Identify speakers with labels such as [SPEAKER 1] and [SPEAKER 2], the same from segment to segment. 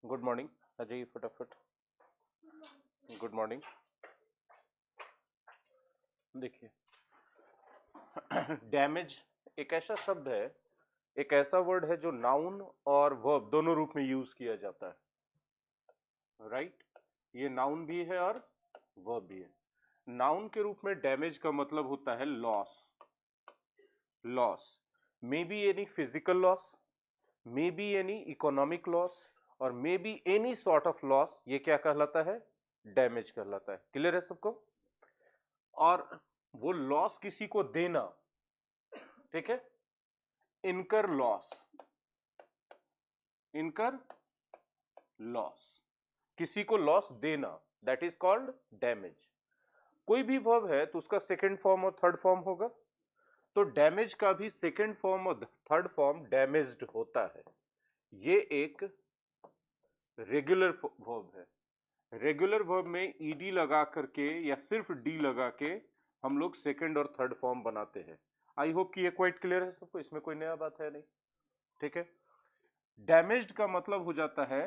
[SPEAKER 1] Good morning. आ जाइए फटाफट। Good morning. देखिए, डैमेज एक ऐसा शब्द है, एक ऐसा वर्ड है जो नाउन और वर्ब दोनों रूप में यूज किया जाता है। राइट? ये नाउन भी है और वर्ब भी है। नाउन के रूप में डैमेज का मतलब होता है loss. Loss may be any physical loss, may be any economic loss, और may be any sort of loss. ये क्या कहलाता है? डैमेज कहलाता है। क्लियर है सबको? और वो लॉस किसी को देना, ठीक है? इनकर लॉस, इनकर लॉस, किसी को लॉस देना, दैट इज कॉल्ड डैमेज। कोई भी वर्ब है तो उसका सेकंड फॉर्म और थर्ड फॉर्म होगा, तो डैमेज का भी सेकंड फॉर्म और थर्ड फॉर्म डैमेज्ड होता है। ये एक रेगुलर वर्ब है। रेगुलर वर्ब में ईडी लगा करके या सिर्फ डी लगा के हम लोग सेकंड और थर्ड फॉर्म बनाते हैं। आई होप कि ये क्वाइट क्लियर है सबको, इसमें कोई नया बात है नहीं। ठीक है? डैमेज्ड का मतलब हो जाता है,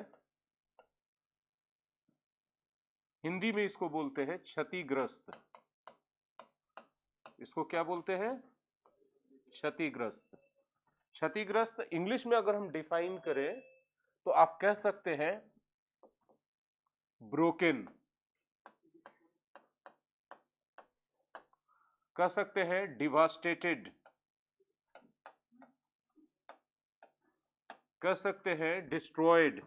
[SPEAKER 1] हिंदी में इसको बोलते हैं क्षतिग्रस्त। इसको क्या बोलते हैं? क्षतिग्रस्त। क्षतिग्रस्त इंग्लिश में अगर हम डिफाइन करें तो आप कह सकते हैं ब्रोकन, कह सकते हैं डिवास्टेटेड, कह सकते हैं डिस्ट्रॉयड,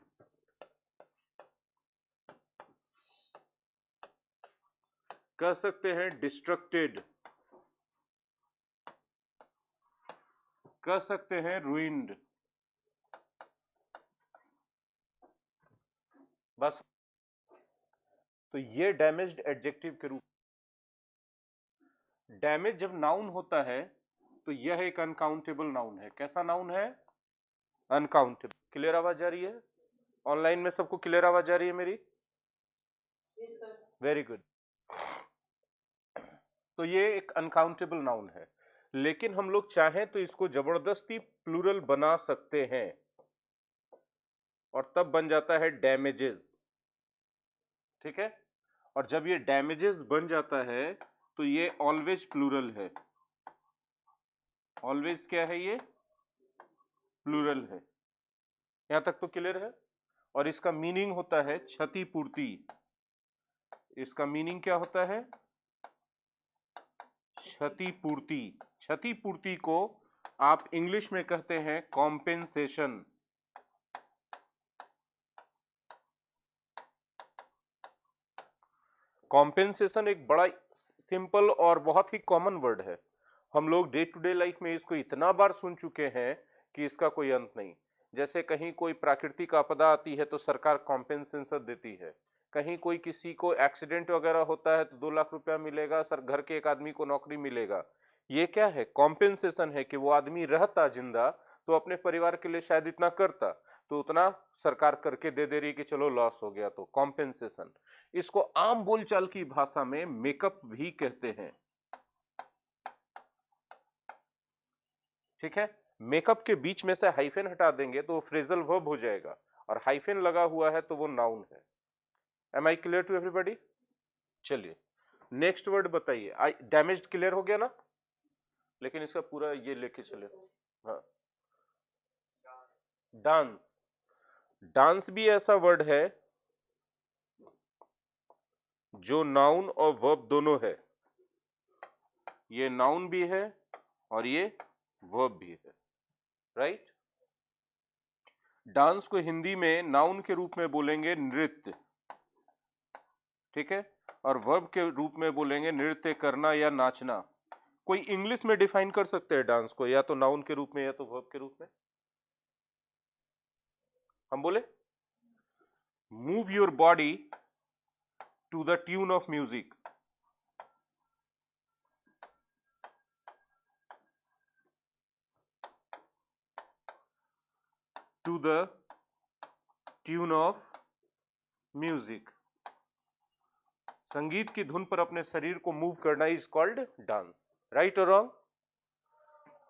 [SPEAKER 1] कह सकते हैं डिस्ट्रक्टेड, कह सकते हैं ruined। बस। तो ये डैमेज्ड एडजेक्टिव के रूप। डैमेज जब नाउन होता है तो यह एक अनकाउंटेबल नाउन है। कैसा नाउन है? अनकाउंटेबल। क्लियर आवाज आ रही है? ऑनलाइन में सबको क्लियर आवाज आ रही है मेरी? Very good. तो ये एक अनकाउंटेबल नाउन है, लेकिन हम लोग चाहें तो इसको जबरदस्ती प्लूरल बना सकते हैं और तब बन जाता है डैमेजेस। ठीक है? और जब ये डैमेजेस बन जाता है तो ये ऑलवेज प्लूरल है। ऑलवेज क्या है? ये प्लूरल है। यहां तक तो क्लियर है? और इसका मीनिंग होता है क्षतिपूर्ति। इसका मीनिंग क्या होता है? क्षतिपूर्ति। क्षतिपूर्ति को आप इंग्लिश में कहते हैं कॉम्पेंसेशन। कॉम्पेंसेशन एक बड़ा सिंपल और बहुत ही कॉमन वर्ड है। हम लोग डे टू डे लाइफ में इसको इतना बार सुन चुके हैं कि इसका कोई अंत नहीं। जैसे कहीं कोई प्राकृतिक आपदा आती है तो सरकार कॉम्पेंसेशन देती है। कहीं कोई किसी को एक्सीडेंट वगैरह होता है तो 2 लाख रुपया मिलेगा, सर घर के एक आदमी को नौकरी मिलेगा। ये क्या है? कॉम्पेंसेशन है कि वो आदमी रहता जिंदा तो अपने परिवार के लिए शायद इतना करता, तो उतना सरकार करके दे दे रही कि चलो लॉस हो गया, तो कॉम्पेंसेशन। इसको आम बोलचाल की भाषा में मेकअप भी कहते हैं। ठीक है? मेकअप के बीच में से हाइफन हटा देंगे तो वो फ्रेजल वर्ब हो जाएगा, और हाइफन लगा हुआ है तो वो नाउन है। Am I clear to everybody? चलिए नेक्स्ट वर्ड बताइए। आई डैमेज्ड क्लियर हो गया ना? लेकिन इसका पूरा ये लेके चले। हाँ, डांस। डांस भी ऐसा वर्ड है जो नाउन और वर्ब दोनों है। ये नाउन भी है और ये वर्ब भी है। राइट? डांस को हिंदी में नाउन के रूप में बोलेंगे नृत्य। ठीक है? और वर्ब के रूप में बोलेंगे नृत्य करना या नाचना। कोई इंग्लिश में डिफाइन कर सकते हैं डांस को, या तो नाउन के रूप में या तो वर्ब के रूप में? हम बोले move your body to the tune of music. To the tune of music. संगीत की धुन पर अपने शरीर को मूव करना इज कॉल्ड डांस। राइट और रॉन्ग?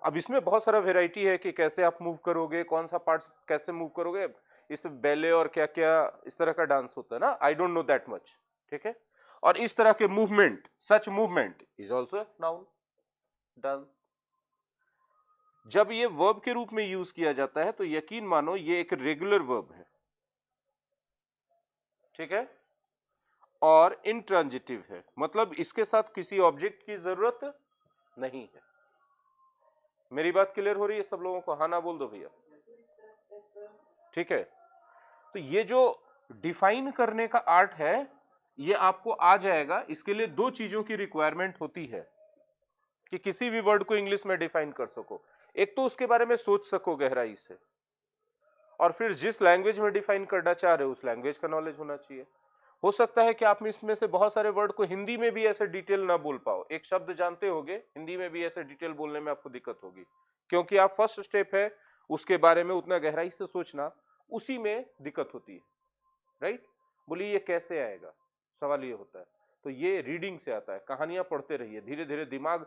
[SPEAKER 1] अब इसमें बहुत सारा वेराइटी है कि कैसे आप मूव करोगे, कौन सा पार्ट कैसे मूव करोगे। इस बैले और क्या क्या इस तरह का डांस होता है ना, I don't know that much, ठीक है। और इस तरह के movement, such movement is also noun, dance. जब ये वर्ब के रूप में यूज किया जाता है तो यकीन मानो ये एक रेगुलर वर्ब है, ठीक है, और इंट्रांजिटिव है, मतलब इसके साथ किसी ऑब्जेक्ट की जरूरत नहीं है। मेरी बात क्लियर हो रही है सब लोगों को? हाँ ना बोल दो भैया, ठीक है। तो ये जो डिफाइन करने का आर्ट है ये आपको आ जाएगा। इसके लिए दो चीजों की रिक्वायरमेंट होती है कि किसी भी वर्ड को इंग्लिश में डिफाइन कर सको। एक तो उसके बारे में सोच सको गहराई से, और फिर जिस लैंग्वेज में डिफाइन करना चाह रहे हो उस लैंग्वेज का नॉलेज होना चाहिए। हो सकता है कि आप इसमें से बहुत सारे वर्ड को हिंदी में भी ऐसे डिटेल ना बोल पाओ, एक शब्द जानते होगे हिंदी में भी ऐसे डिटेल बोलने में आपको दिक्कत होगी, क्योंकि आप फर्स्ट स्टेप है उसके बारे में उतना गहराई से सोचना, उसी में दिक्कत होती है, राइट। बोलिए ये कैसे आएगा, सवाल ये होता है। तो ये रीडिंग से आता है, कहानियां पढ़ते रहिए, धीरे धीरे दिमाग,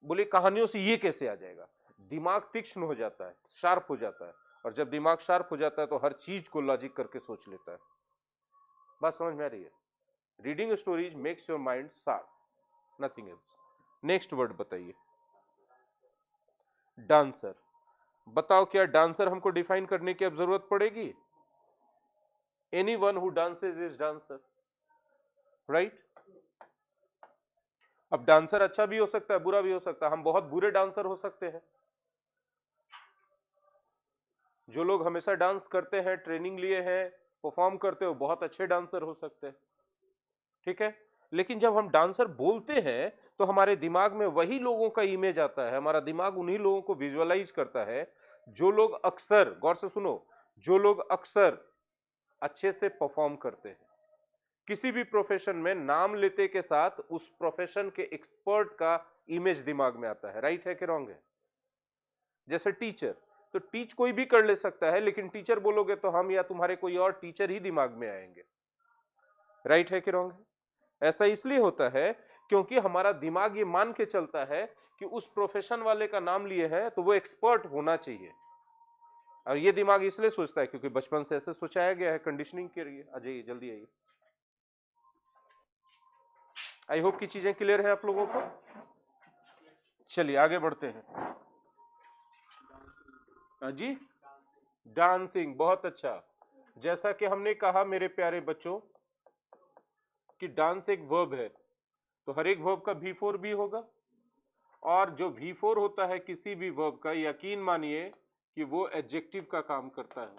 [SPEAKER 1] बोले कहानियों से ये कैसे आ जाएगा, दिमाग तीक्ष्ण हो जाता है, शार्प हो जाता है, और जब दिमाग शार्प हो जाता है तो हर चीज को लॉजिक करके सोच लेता है। बात समझ में आ रही है? Reading stories makes your mind sharp, nothing else. Next word बताइए, डांसर। बताओ क्या डांसर हमको डिफाइन करने की अब जरूरत पड़ेगी? Anyone who dances is dancer, right. अब डांसर अच्छा भी हो सकता है, बुरा भी हो सकता है, हम बहुत बुरे डांसर हो सकते हैं। जो लोग हमेशा डांस करते हैं, ट्रेनिंग लिए हैं, परफॉर्म करते हो, बहुत अच्छे डांसर हो सकते हैं, ठीक है। लेकिन जब हम डांसर बोलते हैं तो हमारे दिमाग में वही लोगों का इमेज आता है, हमारा दिमाग उन्हीं लोगों को विजुअलाइज करता है जो लोग अक्सर, गौर से सुनो, जो लोग अक्सर अच्छे से परफॉर्म करते हैं। किसी भी प्रोफेशन में नाम लेते के साथ उस प्रोफेशन के एक्सपर्ट का इमेज दिमाग में आता है, राइट है कि रॉन्ग है? जैसे टीचर, तो टीच कोई भी कर ले सकता है, लेकिन टीचर बोलोगे तो हम या तुम्हारे कोई और टीचर ही दिमाग में आएंगे, राइट है कि रॉन्ग है? ऐसा इसलिए होता है क्योंकि हमारा दिमाग ये मान के चलता है कि उस प्रोफेशन वाले का नाम लिए हैं तो वो एक्सपर्ट होना चाहिए, और ये दिमाग इसलिए सोचता है क्योंकि बचपन से ऐसे सोचाया गया है, कंडीशनिंग के लिए। आ जाइए, जल्दी आइए। आई होप की चीजें क्लियर है आप लोगों को। चलिए आगे बढ़ते हैं। जी, डांसिंग, बहुत अच्छा। जैसा कि हमने कहा मेरे प्यारे बच्चों कि डांस एक वर्ब है, तो हर एक वर्ब का V4 भी होगा, और जो V4 होता है किसी भी वर्ब का, यकीन मानिए कि वो एडजेक्टिव का काम करता है।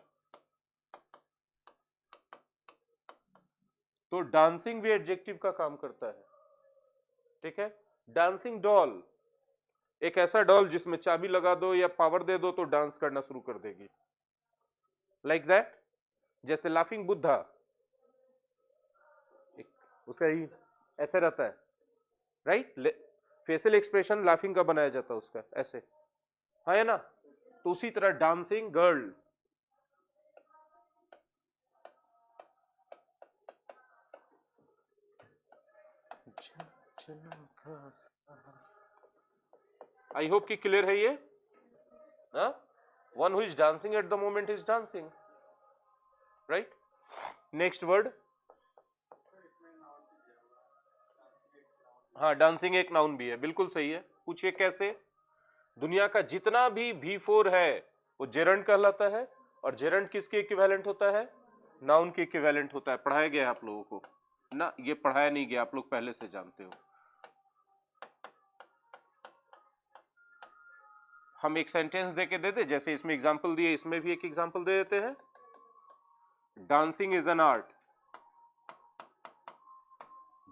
[SPEAKER 1] तो डांसिंग भी एडजेक्टिव का काम करता है, ठीक है। डांसिंग डॉल, एक ऐसा डॉल जिसमें चाबी लगा दो या पावर दे दो तो डांस करना शुरू कर देगी, लाइक दैट। जैसे लाफिंग बुद्धा, उसका ही ऐसे रहता है, राइट। फेशियल एक्सप्रेशन लाफिंग का बनाया जाता है उसका ऐसे, हाँ है ना। तो उसी तरह डांसिंग गर्ल, आई होप कि क्लियर है ये। One who is dancing at the moment is dancing, right. Next word, हाँ डांसिंग एक नाउन भी है, बिल्कुल सही है। पूछिए कैसे? दुनिया का जितना भी V4 है वो जेरंड कहलाता है, और जेरंड किसके इक्विवेलेंट होता है? नाउन के इक्विवेलेंट होता है। पढ़ाया गया है आप लोगों को ना, ये पढ़ाया नहीं गया, आप लोग पहले से जानते हो। हम एक सेंटेंस देके दे दे, जैसे इसमें एग्जांपल दिए, इसमें भी एक एग्जांपल दे देते हैं। Dancing is an art,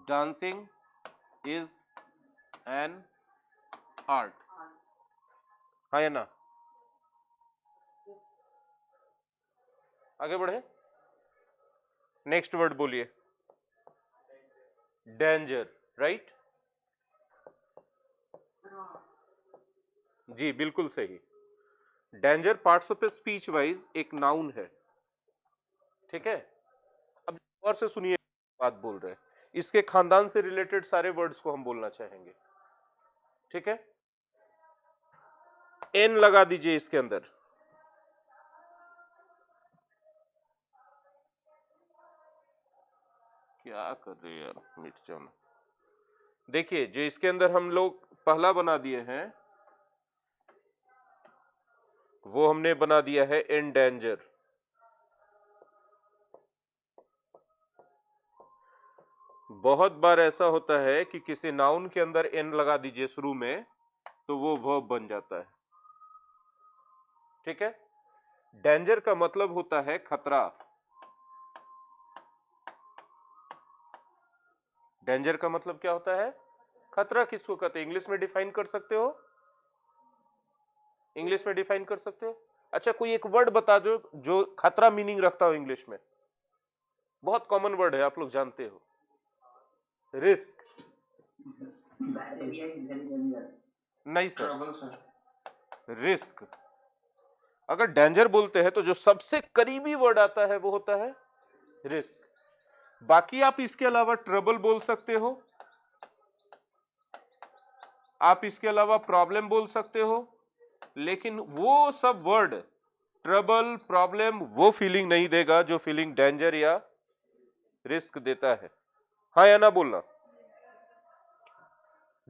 [SPEAKER 1] dancing is an art, हाँ या ना? आगे बढ़े, नेक्स्ट वर्ड बोलिए। Danger, right. जी बिल्कुल सही। Danger parts of speech wise एक नाउन है, ठीक है। अब और से सुनिए, बात बोल रहे हैं, इसके खानदान से रिलेटेड सारे वर्ड्स को हम बोलना चाहेंगे, ठीक है। एन लगा दीजिए इसके अंदर, क्या कर रहे हैं यार, मिट जाना। देखिए जो इसके अंदर हम लोग पहला बना दिए हैं वो हमने बना दिया है इन डेंजर। बहुत बार ऐसा होता है कि किसी नाउन के अंदर एन लगा दीजिए शुरू में तो वो वर्ब बन जाता है। ठीक है, डेंजर का मतलब होता है खतरा। डेंजर का मतलब क्या होता है? खतरा। किसको कहते हैं? इंग्लिश में डिफाइन कर सकते हो? इंग्लिश में डिफाइन कर सकते हो? अच्छा कोई एक वर्ड बता दो जो खतरा मीनिंग रखता हो इंग्लिश में। बहुत कॉमन वर्ड है, आप लोग जानते हो। रिस्क। नहीं सर, रिस्क। अगर डेंजर बोलते हैं तो जो सबसे करीबी वर्ड आता है वो होता है रिस्क। बाकी आप इसके अलावा ट्रबल बोल सकते हो, आप इसके अलावा प्रॉब्लम बोल सकते हो, लेकिन वो सब वर्ड ट्रबल प्रॉब्लम वो फीलिंग नहीं देगा जो फीलिंग डेंजर या रिस्क देता है। हाँ या ना बोलना।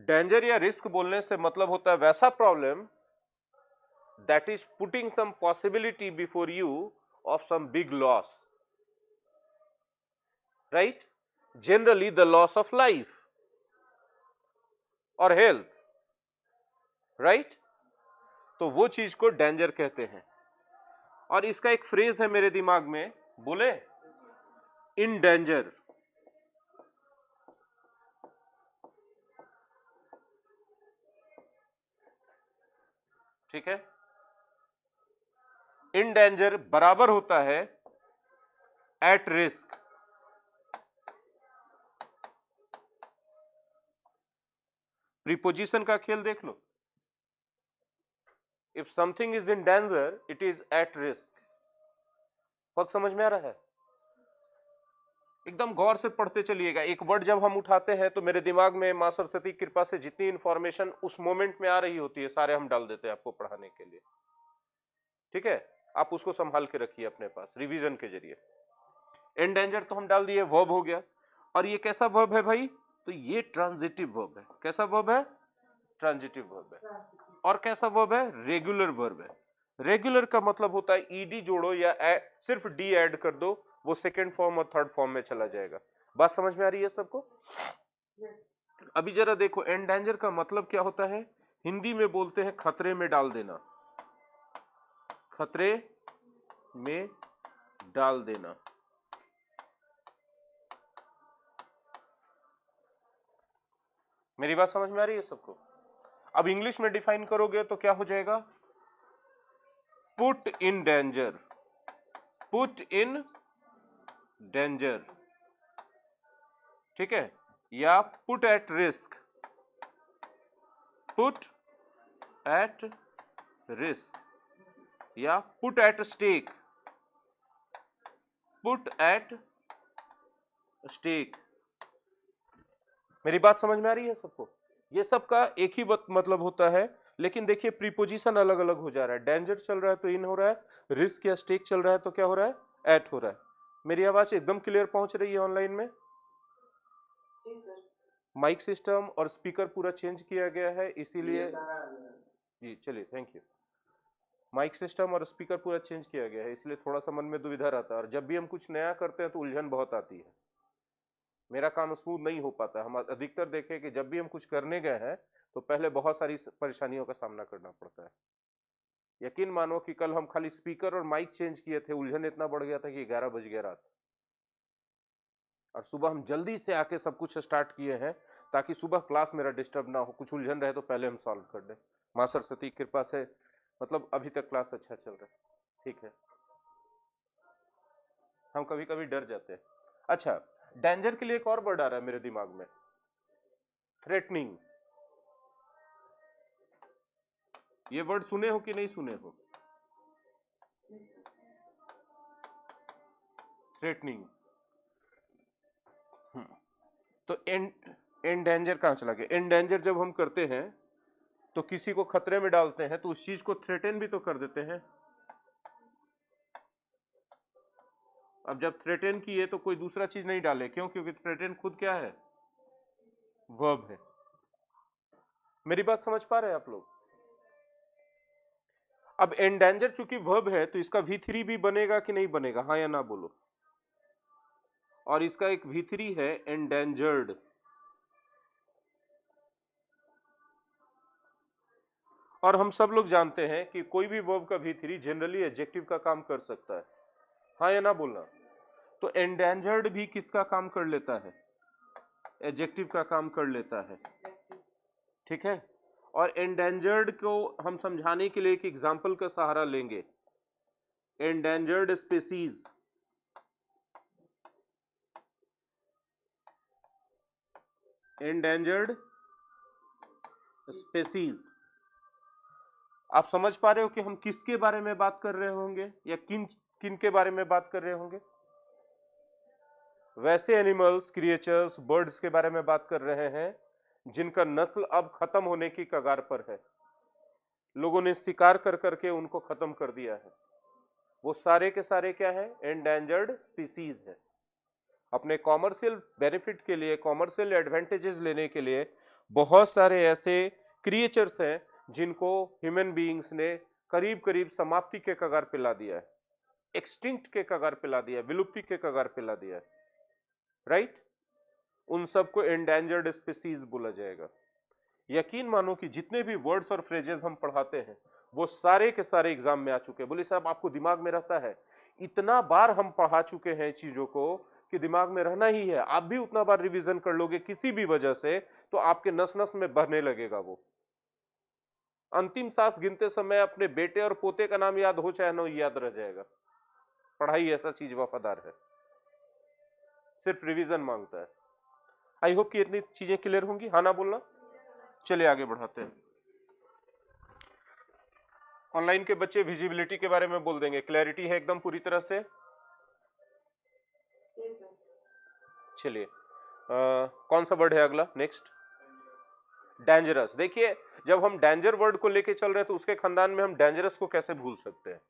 [SPEAKER 1] डेंजर या रिस्क बोलने से मतलब होता है वैसा problem that is putting some possibility before you of some big loss, right? Generally the loss of life or health, right? तो वो चीज को डेंजर कहते हैं। और इसका एक फ्रेज है मेरे दिमाग में, बोले? इन डेंजर। ठीक है, इन डेंजर बराबर होता है एट रिस्क। प्रीपोजिशन का खेल देख लो। If something is in danger it is at risk. फर्क समझ में आ रहा है? एकदम गौर से पढ़ते चलिएगा। एक वर्ड जब हम उठाते हैं तो मेरे दिमाग में मां सरस्वती की कृपा से जितनी इंफॉर्मेशन उस मोमेंट में आ रही होती है सारे हम डाल देते हैं आपको पढ़ाने के लिए। ठीक है, आप उसको संभाल के रखिए अपने पास रिवीजन के जरिए। एंडेंजर तो हम डाल दिए, वर्ब हो गया। और ये कैसा वर्ब है भाई? तो ये ट्रांजिटिव वर्ब है। कैसा वर्ब है? ट्रांजिटिव वर्ब है। और कैसा वर्ब है? रेगुलर वर्ब है। रेगुलर का मतलब होता है ईडी जोड़ो या सिर्फ डी ऐड कर दो, वो सेकेंड फॉर्म और थर्ड फॉर्म में चला जाएगा। बात समझ में आ रही है सबको? अभी जरा देखो, एंडेंजर का मतलब क्या होता है? हिंदी में बोलते हैं खतरे में डाल देना। खतरे में डाल देना। मेरी बात समझ में आ रही है सबको? अब इंग्लिश में डिफाइन करोगे तो क्या हो जाएगा? Put in danger. Put in danger. ठीक है, या put at risk. Put at risk या put at stake. Put at stake. मेरी बात समझ में आ रही है सबको? ये सब का एक ही मतलब होता है, लेकिन देखिए प्रीपोजिशन अलग अलग हो जा रहा है। डेंजर चल रहा है तो इन हो रहा है, रिस्क या स्टेक चल रहा है तो क्या हो रहा है? एट हो रहा है। मेरी आवाज एकदम क्लियर पहुंच रही है ऑनलाइन में? माइक सिस्टम और स्पीकर पूरा चेंज किया गया है इसीलिए जी, चलिए थैंक यू। माइक सिस्टम और स्पीकर पूरा चेंज किया गया है इसलिए थोड़ा सा मन में दुविधा रहता है, और जब भी हम कुछ नया करते हैं तो उलझन बहुत आती है, मेरा काम स्मूथ नहीं हो पाता। हम अधिकतर देखें कि जब भी हम कुछ करने गए हैं तो पहले बहुत सारी परेशानियों का सामना करना पड़ता है। यकीन मानो कि कल हम खाली स्पीकर और माइक चेंज किए थे, उलझन इतना बढ़ गया था कि 11 बज गया रात, और सुबह हम जल्दी से आके सब कुछ स्टार्ट किए हैं ताकि सुबह क्लास मेरा डिस्टर्ब ना हो। कुछ उलझन रहे तो पहले हम सॉल्व कर दें। मां सरस्वती की कृपा से मतलब अभी तक क्लास अच्छा चल रहा है। ठीक है, हम कभी कभी डर जाते हैं। अच्छा, डेंजर के लिए एक और वर्ड आ रहा है मेरे दिमाग में, थ्रेटनिंग। ये वर्ड सुने हो कि नहीं सुने हो? थ्रेटनिंग। तो एंडेंजर कहां चला गया? एंडेंजर जब हम करते हैं तो किसी को खतरे में डालते हैं तो उस चीज को थ्रेटन भी तो कर देते हैं। अब जब थ्रेटन किए तो कोई दूसरा चीज नहीं डाले, क्यों? क्योंकि थ्रेटन खुद क्या है? वर्ब है। मेरी बात समझ पा रहे हैं आप लोग? अब एंडेंजर चूंकि वर्ब है तो इसका V3 भी बनेगा कि नहीं बनेगा? हाँ या ना बोलो। और इसका एक V3 है एंडेंजर्ड। और हम सब लोग जानते हैं कि कोई भी वर्ब का V3 जनरली एडजेक्टिव का काम कर सकता है। हाँ या ना बोलना। तो एंडेंजर्ड भी किसका काम कर लेता है? एडजेक्टिव का काम कर लेता है। ठीक है। और एंडेंजर्ड को हम समझाने के लिए एक एग्जाम्पल का सहारा लेंगे। Endangered species, endangered species. आप समझ पा रहे हो कि हम किसके बारे में बात कर रहे होंगे या किन किन के बारे में बात कर रहे होंगे? वैसे एनिमल्स, क्रिएचर्स, बर्ड्स के बारे में बात कर रहे हैं जिनका नस्ल अब खत्म होने की कगार पर है। लोगों ने शिकार कर करके उनको खत्म कर दिया है। वो सारे के सारे क्या है? एंडेंजर्ड स्पीसीज है। अपने कॉमर्शियल बेनिफिट के लिए, कॉमर्शियल एडवांटेजेस लेने के लिए बहुत सारे ऐसे क्रिएचर्स हैं जिनको ह्यूमन बीइंग्स ने करीब करीब समाप्ति के कगार पे ला दिया है, एक्सटिंक्ट के कगार पे ला दिया है, विलुप्ति के कगार पे ला दिया है। राइट? उन सबको एंडेंजर्ड स्पीसीज बोला जाएगा। यकीन मानो कि जितने भी वर्ड्स और फ्रेजेस हम पढ़ाते हैं वो सारे के सारे एग्जाम में आ चुके हैं। बोले साहब आपको दिमाग में रहता है? इतना बार हम पढ़ा चुके हैं चीजों को कि दिमाग में रहना ही है। आप भी उतना बार रिवीजन कर लोगे किसी भी वजह से तो आपके नस नस में बहने लगेगा। वो अंतिम सांस गिनते समय अपने बेटे और पोते का नाम याद हो चाहे ना, याद रह जाएगा। पढ़ाई ऐसा चीज वफादार है, सिर्फ रिवीजन मांगता है। आई होप कि इतनी चीजें क्लियर होंगी। हाँ ना बोलना। चलिए आगे बढ़ाते हैं। ऑनलाइन के बच्चे विजिबिलिटी के बारे में बोल देंगे। क्लैरिटी है एकदम पूरी तरह से? चलिए कौन सा वर्ड है अगला? Next dangerous. देखिए जब हम डेंजर वर्ड को लेके चल रहे हैं तो उसके खानदान में हम डेंजरस को कैसे भूल सकते हैं?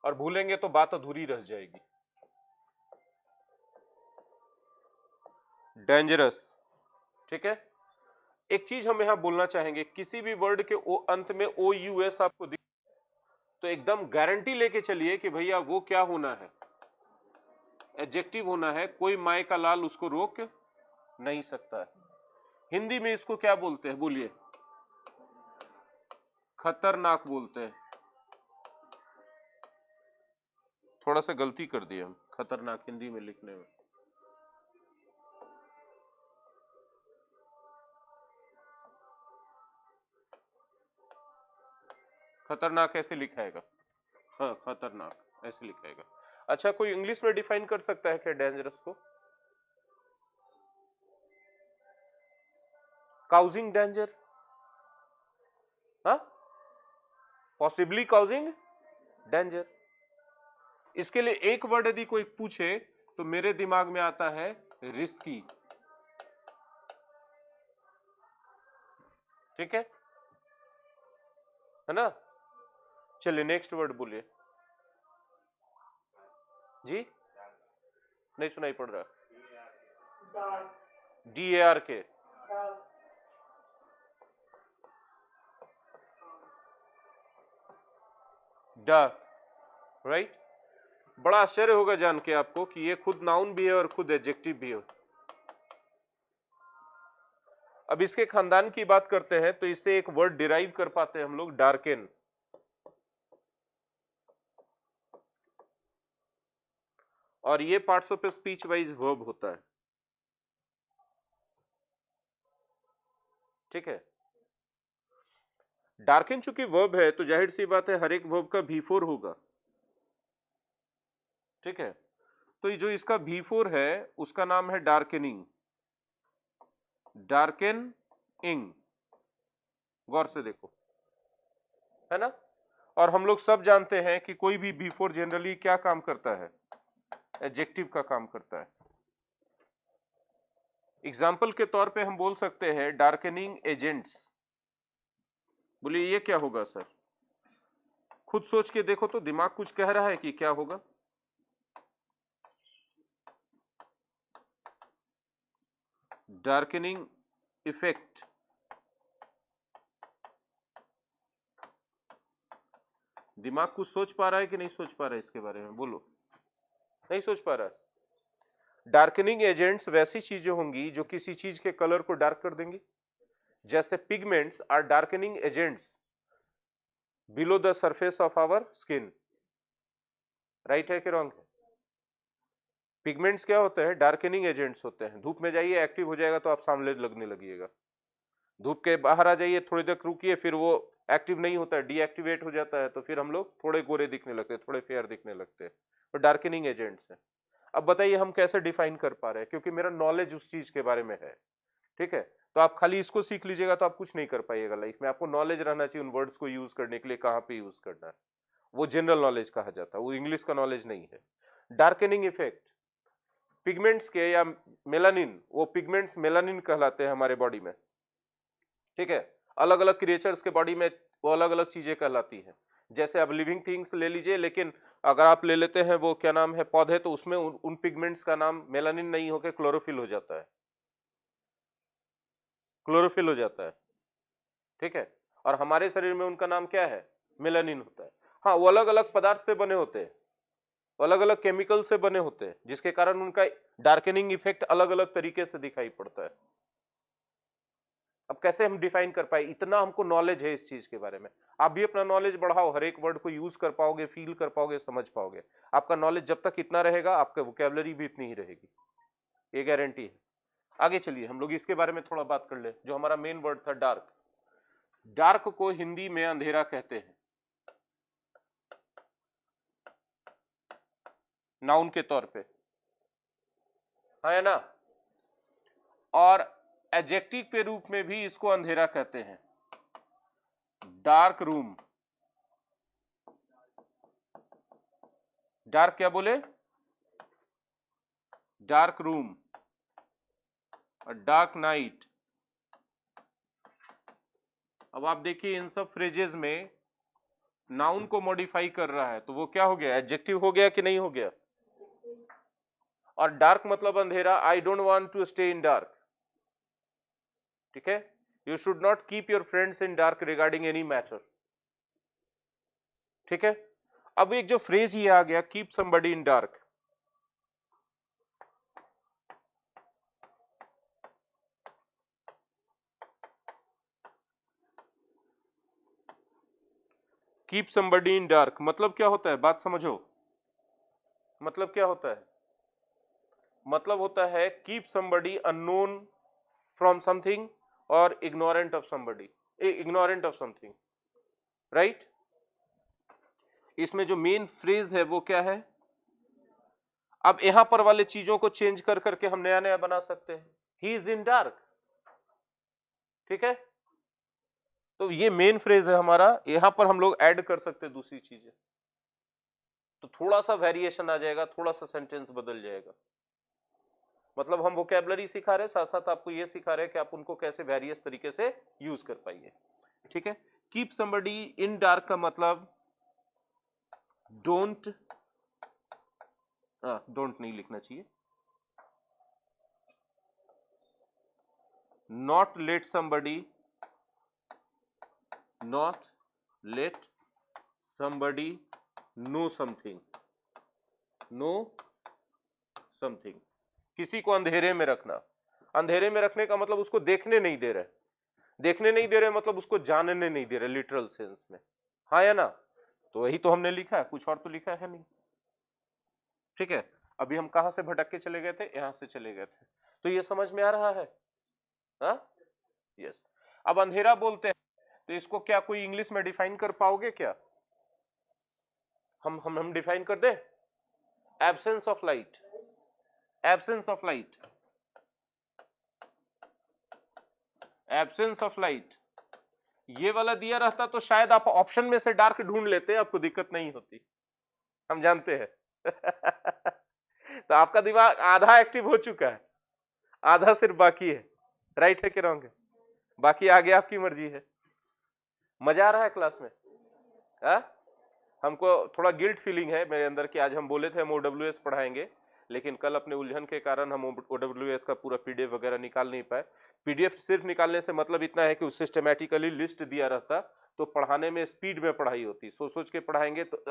[SPEAKER 1] और भूलेंगे तो बात अधूरी रह जाएगी। डेंजरस। ठीक है। एक चीज हम यहां बोलना चाहेंगे, किसी भी वर्ड के अंत में OUS आपको दिख तो एकदम गारंटी लेके चलिए कि भैया वो क्या होना है? एडजेक्टिव होना है। कोई माए का लाल उसको रोक नहीं सकता है। हिंदी में इसको क्या बोलते हैं? बोलिए। खतरनाक बोलते हैं। थोड़ा सा गलती कर दिए हम खतरनाक हिंदी में लिखने में। खतरनाक ऐसे लिखाएगा। हाँ खतरनाक ऐसे लिखाएगा। अच्छा कोई इंग्लिश में डिफाइन कर सकता है क्या डेंजरस को? Causing danger. हाँ, पॉसिबली काउजिंग डेंजर। इसके लिए एक वर्ड यदि कोई पूछे तो मेरे दिमाग में आता है रिस्की। ठीक है ना? चलिए नेक्स्ट वर्ड बोलिए। जी नहीं सुनाई पड़ रहा। DARK। डार्क। राइट। बड़ा आश्चर्य होगा जान के आपको कि ये खुद नाउन भी है और खुद एडजेक्टिव भी है। अब इसके खानदान की बात करते हैं तो इससे एक वर्ड डिराइव कर पाते हैं हम लोग, डार्केन। और ये parts of speech wise verb होता है। ठीक है। डार्केन चूंकि वर्ब है तो जाहिर सी बात है हर एक वर्ब का V4 होगा। ठीक है। तो ये जो इसका V4 है उसका नाम है डार्केनिंग। डार्केन इंग। गौर से देखो, है ना? और हम लोग सब जानते हैं कि कोई भी V4 जनरली क्या काम करता है? एडजेक्टिव का काम करता है। एग्जाम्पल के तौर पे हम बोल सकते हैं डार्केनिंग एजेंट्स। बोलिए ये क्या होगा सर? खुद सोच के देखो तो दिमाग कुछ कह रहा है कि क्या होगा? डार्कनिंग इफेक्ट दिमाग कुछ सोच पा रहा है कि नहीं सोच पा रहा है इसके बारे में, बोलो। नहीं सोच पा रहा है। डार्कनिंग एजेंट्स वैसी चीजें होंगी जो किसी चीज के कलर को डार्क कर देंगी, जैसे pigments are darkening agents below the surface of our skin. Right है कि रॉन्ग है? पिगमेंट्स क्या होते हैं? डार्कनिंग एजेंट्स होते हैं। धूप में जाइए, एक्टिव हो जाएगा तो आप सामने लगने लगिएगा। धूप के बाहर आ जाइए, थोड़ी देर रुकिए, फिर वो एक्टिव नहीं होता है, डीएक्टिवेट हो जाता है, तो फिर हम लोग थोड़े गोरे दिखने लगते हैं, थोड़े फेयर दिखने लगते हैं। तो डार्कनिंग एजेंट्स है। अब बताइए हम कैसे डिफाइन कर पा रहे हैं, क्योंकि मेरा नॉलेज उस चीज के बारे में है। ठीक है, तो आप खाली इसको सीख लीजिएगा तो आप कुछ नहीं कर पाइएगा लाइफ में। आपको नॉलेज रहना चाहिए उन वर्ड्स को यूज करने के लिए, कहाँ पे यूज करना है। वो जनरल नॉलेज कहा जाता है, वो इंग्लिश का नॉलेज नहीं है। डार्कनिंग इफेक्ट पिगमेंट्स के या मेलानिन, वो पिगमेंट्स मेलानिन कहलाते हैं हमारे बॉडी में। ठीक है, अलग अलग क्रिएचर्स के बॉडी में वो अलग अलग चीजें कहलाती हैं। जैसे अब लिविंग थिंग्स ले लीजिए, लेकिन अगर आप ले लेते हैं वो क्या नाम है पौधे, तो उसमें उन पिगमेंट्स का नाम मेलानिन नहीं होकर क्लोरोफिल हो जाता है। क्लोरोफिल हो जाता है। ठीक है, और हमारे शरीर में उनका नाम क्या है? मेलानिन होता है। हाँ, वो अलग अलग पदार्थ से बने होते हैं, अलग अलग केमिकल से बने होते हैं, जिसके कारण उनका डार्कनिंग इफेक्ट अलग अलग तरीके से दिखाई पड़ता है। अब कैसे हम डिफाइन कर पाए? इतना हमको नॉलेज है इस चीज के बारे में। आप भी अपना नॉलेज बढ़ाओ, हर एक वर्ड को यूज कर पाओगे, फील कर पाओगे, समझ पाओगे। आपका नॉलेज जब तक इतना रहेगा, आपका वोकैबुलरी भी इतनी ही रहेगी, ये गारंटी है। आगे चलिए हम लोग इसके बारे में थोड़ा बात कर ले, जो हमारा मेन वर्ड था डार्क। डार्क को हिंदी में अंधेरा कहते हैं, नाउन के तौर पे, है ना। और एडजेक्टिव के रूप में भी इसको अंधेरा कहते हैं, डार्क रूम। डार्क क्या बोले? डार्क रूम और डार्क नाइट। अब आप देखिए इन सब फ्रेजेस में नाउन को मॉडिफाई कर रहा है, तो वो क्या हो गया? एडजेक्टिव हो गया कि नहीं हो गया? और डार्क मतलब अंधेरा। I don't want to stay in dark. ठीक है, you should not keep your friends in dark regarding any matter. ठीक है, अब एक जो फ्रेज ये आ गया, keep somebody in dark, keep somebody in dark मतलब क्या होता है? बात समझो, मतलब क्या होता है? मतलब होता है keep somebody unknown from something और ignorant of somebody, ignorant of something. Right, इसमें जो मेन फ्रेज है वो क्या है? अब यहां पर वाले चीजों को चेंज कर करके हम नया नया बना सकते हैं। He is in dark. ठीक है, तो ये मेन फ्रेज है हमारा, यहां पर हम लोग ऐड कर सकते हैं दूसरी चीजें, तो थोड़ा सा वेरिएशन आ जाएगा, थोड़ा सा सेंटेंस बदल जाएगा। मतलब हम वोकैबुलरी सिखा रहे हैं, साथ साथ आपको ये सिखा रहे हैं कि आप उनको कैसे वेरियस तरीके से यूज कर पाइए। ठीक है, कीप समबडी इन डार्क का मतलब डोंट, डोंट नहीं लिखना चाहिए, not let somebody, not let somebody know something, know something. किसी को अंधेरे में रखना। अंधेरे में रखने का मतलब उसको देखने नहीं दे रहे, देखने नहीं दे रहे मतलब उसको जानने नहीं दे रहे लिटरल सेंस में। हाँ या ना? तो वही तो हमने लिखा है, कुछ और तो लिखा है नहीं। ठीक है, अभी हम कहां से भटक के चले गए थे? यहां से चले गए थे। तो ये समझ में आ रहा है? हाँ, यस। अब अंधेरा बोलते हैं, तो इसको क्या कोई इंग्लिश में डिफाइन कर पाओगे क्या? हम डिफाइन कर दे, absence of light, absence of light, absence of light. ये वाला दिया रहता तो शायद आप ऑप्शन में से डार्क ढूंढ लेते, आपको दिक्कत नहीं होती, हम जानते हैं। तो आपका दिमाग आधा एक्टिव हो चुका है, आधा सिर्फ बाकी है। राइट है कि रॉन्ग है? बाकी आगे आपकी मर्जी है। मजा आ रहा है क्लास में? हमको थोड़ा गिल्ट फीलिंग है मेरे अंदर कि आज हम बोले थे हम OWS पढ़ाएंगे, लेकिन कल अपने उलझन के कारण हम OWS का पूरा PDF वगैरह निकाल नहीं पाए। PDF सिर्फ निकालने से मतलब इतना है कि उस सिस्टमैटिकली लिस्ट दिया रहता तो पढ़ाने में स्पीड में पढ़ाई होती, सोच सोच के पढ़ाएंगे तो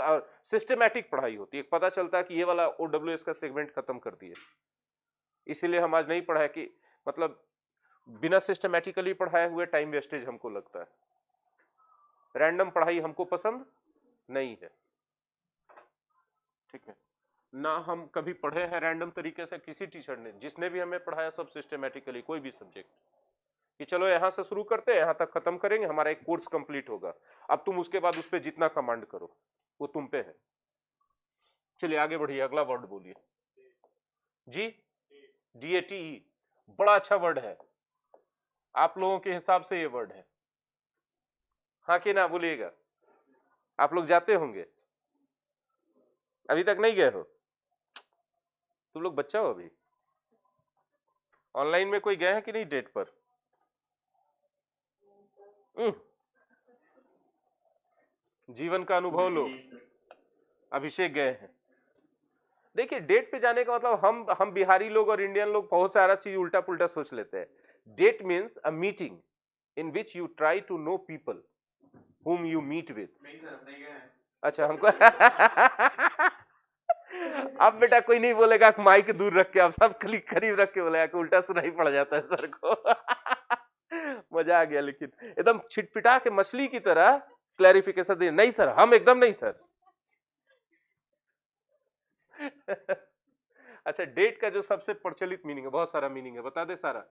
[SPEAKER 1] सिस्टमैटिक पढ़ाई होती है, पता चलता है कि ये वाला OWS का सेगमेंट खत्म कर दिए। इसीलिए हम आज नहीं पढ़ाए कि मतलब बिना सिस्टमैटिकली पढ़ाए हुए टाइम वेस्टेज हमको लगता है। रैंडम पढ़ाई हमको पसंद नहीं है, ठीक है ना। हम कभी पढ़े हैं रैंडम तरीके से? किसी टीचर ने, जिसने भी हमें पढ़ाया सब सिस्टमैटिकली, कोई भी सब्जेक्ट कि चलो यहां से शुरू करते हैं, यहां तक खत्म करेंगे, हमारा एक कोर्स कंप्लीट होगा, अब तुम उसके बाद उस पर जितना कमांड करो वो तुम पे है। चलिए आगे बढ़िए, अगला वर्ड बोलिए जी। DATE बड़ा अच्छा वर्ड है, आप लोगों के हिसाब से ये वर्ड है, हाँ कि ना बोलिएगा। आप लोग जाते होंगे, अभी तक नहीं गए हो? तुम लोग बच्चा हो अभी। ऑनलाइन में कोई गए हैं कि नहीं डेट पर? जीवन का अनुभव लो। अभिषेक गए हैं। देखिए डेट पे जाने का मतलब हम बिहारी लोग और इंडियन लोग बहुत सारा चीज उल्टा पुल्टा सोच लेते हैं। Date means a meeting in which you try to know people whom you meet with। नहीं सर, नहीं गए हैं। अच्छा हमको अब बेटा कोई नहीं बोलेगा कि माइक दूर रख के, अब सब करीब रख के बोलेगा कि उल्टा सुनाई पड़ जाता है सर को। मजा आ गया, लेकिन एकदम छिटपिटा के मछली की तरह क्लैरिफिकेशन दिए, नहीं सर हम एकदम नहीं सर। अच्छा डेट का जो सबसे प्रचलित मीनिंग है, बहुत सारा मीनिंग है, बता दे सारा।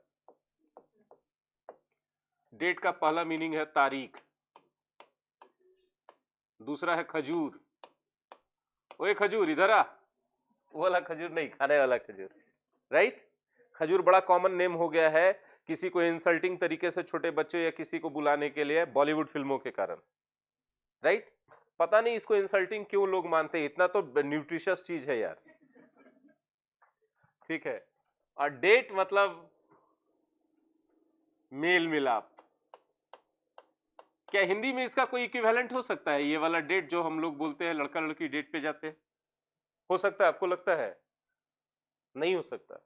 [SPEAKER 1] डेट का पहला मीनिंग है तारीख, दूसरा है खजूर। ओए खजूर इधर आ, वो वाला खजूर नहीं, खाने वाला खजूर, राइट। खजूर बड़ा कॉमन नेम हो गया है किसी को इंसल्टिंग तरीके से छोटे बच्चे या किसी को बुलाने के लिए बॉलीवुड फिल्मों के कारण, राइट। पता नहीं इसको इंसल्टिंग क्यों लोग मानते हैं, इतना तो न्यूट्रिशियस चीज है यार, ठीक है। और डेट मतलब मेल मिलाप। क्या हिंदी में इसका कोई इक्विवेलेंट हो सकता है? ये वाला डेट जो हम लोग बोलते हैं, लड़का लड़की डेट पे जाते हैं, हो सकता है? आपको लगता है नहीं हो सकता?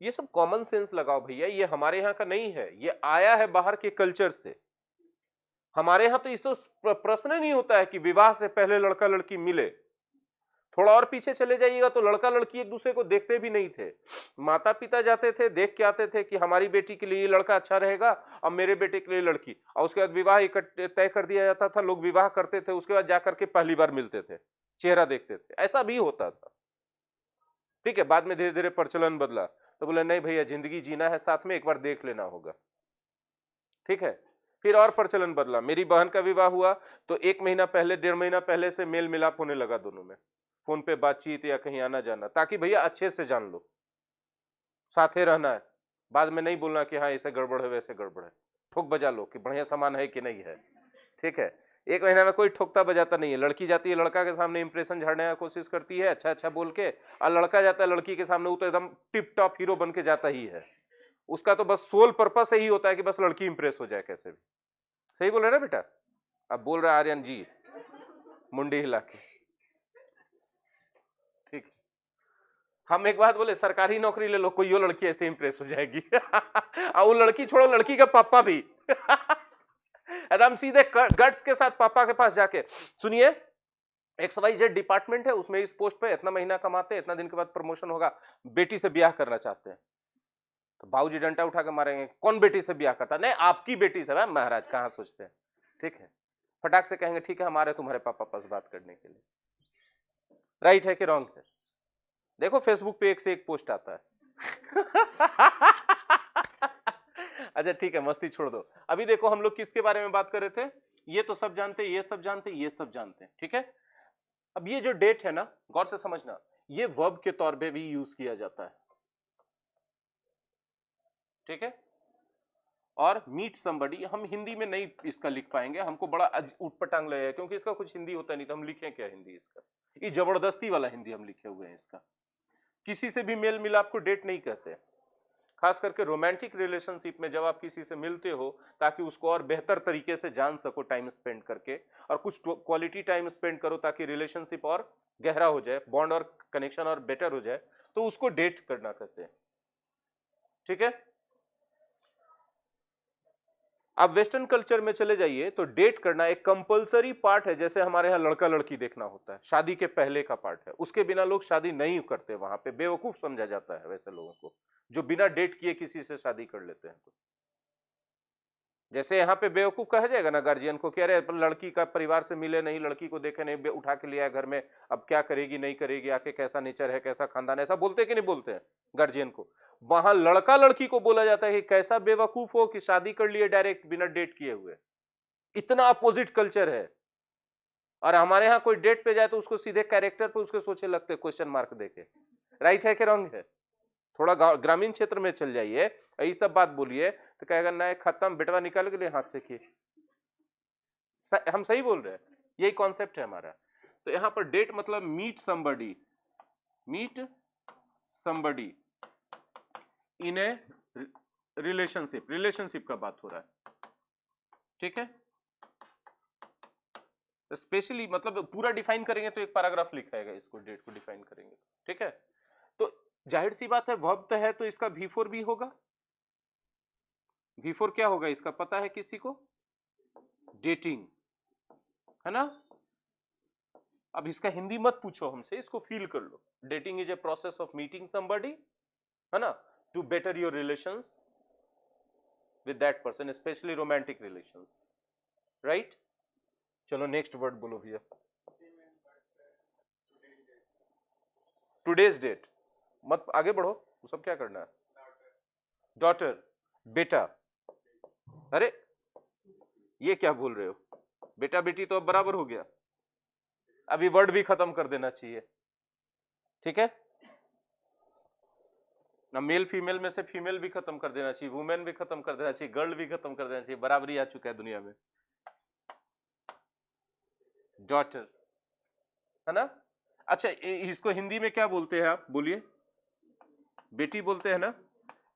[SPEAKER 1] ये सब कॉमन सेंस लगाओ भैया, ये हमारे यहाँ का नहीं है, ये आया है बाहर के कल्चर से। हमारे यहाँ तो इस तो प्रश्न नहीं होता है कि विवाह से पहले लड़का लड़की मिले। थोड़ा और पीछे चले जाइएगा तो लड़का लड़की एक दूसरे को देखते भी नहीं थे, माता पिता जाते थे देख के आते थे कि हमारी बेटी के लिए ये लड़का अच्छा रहेगा और मेरे बेटे के लिए लड़की, और उसके बाद विवाह तय कर दिया जाता था, लोग विवाह करते थे, उसके बाद जाकर के पहली बार मिलते थे, चेहरा देखते थे, ऐसा भी होता था, ठीक है। बाद में धीरे धीरे प्रचलन बदला तो बोले नहीं भैया जिंदगी जीना है साथ में, एक बार देख लेना होगा, ठीक है। फिर और प्रचलन बदला, मेरी बहन का विवाह हुआ तो 1 महीना पहले 1.5 महीना पहले से मेल मिलाप होने लगा दोनों में, फोन पे बातचीत या कहीं आना जाना, ताकि भैया अच्छे से जान लो, साथे रहना है, बाद में नहीं बोलना कि हाँ ऐसे गड़बड़ है वैसे गड़बड़ है, ठोक बजा लो कि बढ़िया सामान है कि नहीं है, ठीक है। 1 महीना में कोई ठोकता बजाता नहीं है, लड़की जाती है लड़का के सामने इंप्रेशन झाड़ने की कोशिश करती है अच्छा अच्छा बोल के, और लड़का जाता है लड़की के सामने वो तो एकदम टिप टॉप हीरो बन के जाता ही है, उसका तो बस सोल पर्पस यही होता है कि बस लड़की इंप्रेस हो जाए कैसे भी। सही बोल रहे ना बेटा? अब बोल रहा है आर्यन जी मुंडी हिला के, ठीक। हम एक बात बोले, सरकारी नौकरी ले लो, कोई लड़की ऐसे इंप्रेस हो जाएगी। और वो लड़की छोड़ो, लड़की का पापा भी एकदम सीधे गट्स के साथ पापा के पास जाके, सुनिए XYZ डिपार्टमेंट है, उसमें इस पोस्ट पे इतना महीना कमाते हैं, इतना दिन के बाद प्रमोशन होगा, बेटी से ब्याह करना चाहते हैं। तो बाबूजी डंडा उठा के मारेंगे, कौन बेटी से ब्याह करता? नहीं आपकी बेटी से। महाराज कहां सोचते हैं, ठीक है। फटाक से कहेंगे ठीक है हमारे तुम्हारे पापा पास बात करने के लिए, राइट है कि रॉन्ग है? देखो फेसबुक पे एक से एक पोस्ट आता है। अच्छा ठीक है मस्ती छोड़ दो, अभी देखो हम लोग किसके बारे में बात कर रहे थे, ये तो सब जानते, ये सब जानते, ये सब जानते हैं, ठीक है। अब ये जो डेट है ना, गौर से समझना, ये वर्ब के तौर पे भी यूज किया जाता है, ठीक है। और मीट समबडी हम हिंदी में नहीं इसका लिख पाएंगे, हमको बड़ा उटपटांग लगेगा क्योंकि इसका कुछ हिंदी होता नहीं, तो हम लिखें क्या हिंदी इसका, ये जबरदस्ती वाला हिंदी हम लिखे हुए हैं इसका। किसी से भी मेल मिलाप को डेट नहीं कहते, खास करके रोमांटिक रिलेशनशिप में जब आप किसी से मिलते हो ताकि उसको और बेहतर तरीके से जान सको टाइम स्पेंड करके, और कुछ क्वालिटी टाइम स्पेंड करो ताकि रिलेशनशिप और गहरा हो जाए, बॉन्ड और कनेक्शन और बेटर हो जाए, तो उसको डेट करना कहते हैं। ठीक है, आप वेस्टर्न कल्चर में चले जाइए तो डेट करना एक कंपलसरी पार्ट है। जैसे हमारे यहाँ लड़का लड़की देखना होता है, शादी के पहले का पार्ट है, उसके बिना लोग शादी नहीं करते, वहां पे बेवकूफ समझा जाता है वैसे लोगों को जो बिना डेट किए किसी से शादी कर लेते हैं। तो जैसे यहाँ पे बेवकूफ कहा जाएगा ना गार्जियन को, कह रहे लड़की का परिवार से मिले नहीं, लड़की को देखे नहीं, उठा के लिया घर में, अब क्या करेगी नहीं करेगी, आके कैसा नेचर है कैसा खानदान है, ऐसा बोलते कि नहीं बोलते हैं गार्जियन को। वहां लड़का लड़की को बोला जाता है कि कैसा बेवकूफ हो कि शादी कर लिए डायरेक्ट बिना डेट किए हुए। इतना अपोजिट कल्चर है। और हमारे यहाँ कोई डेट पे जाए तो उसको सीधे कैरेक्टर पे उसके सोचे लगते क्वेश्चन मार्क देके। राइट है कि रॉन्ग है? थोड़ा ग्रामीण क्षेत्र में चल जाइए, यही सब बात बोलिए तो कहेगा ना खत्म, बेटवा निकाल के लिए हाथ से किए। हम सही बोल रहे हैं, यही कॉन्सेप्ट है हमारा। तो यहाँ पर डेट मतलब meet somebody, meet somebody in a relationship, relationship का बात हो रहा है। ठीक है, स्पेशली मतलब पूरा डिफाइन करेंगे तो एक पैराग्राफ लिखाएगा इसको, डेट को डिफाइन करेंगे। ठीक है, तो जाहिर सी बात है वर्ब तो है तो इसका V4 भी होगा। V4 क्या होगा इसका पता है किसी को? डेटिंग, है ना? अब इसका हिंदी मत पूछो हमसे, इसको फील कर लो। Dating is a process of meeting somebody, है ना, to better your relations with that person, specially romantic relations. Right, चलो नेक्स्ट वर्ड बोलो भैया। टुडेज डेट मत आगे बढ़ो, वो सब क्या करना है? डॉटर, बेटा। अरे ये क्या बोल रहे हो? बेटा बेटी तो अब बराबर हो गया, अभी वर्ड भी खत्म कर देना चाहिए। ठीक है ना, मेल फीमेल में से फीमेल भी खत्म कर देना चाहिए, वुमेन भी खत्म कर देना चाहिए, गर्ल भी खत्म कर देना चाहिए, बराबरी आ चुका है दुनिया में। डॉटर, है ना? अच्छा इसको हिंदी में क्या बोलते हैं आप बोलिए? बेटी बोलते हैं ना?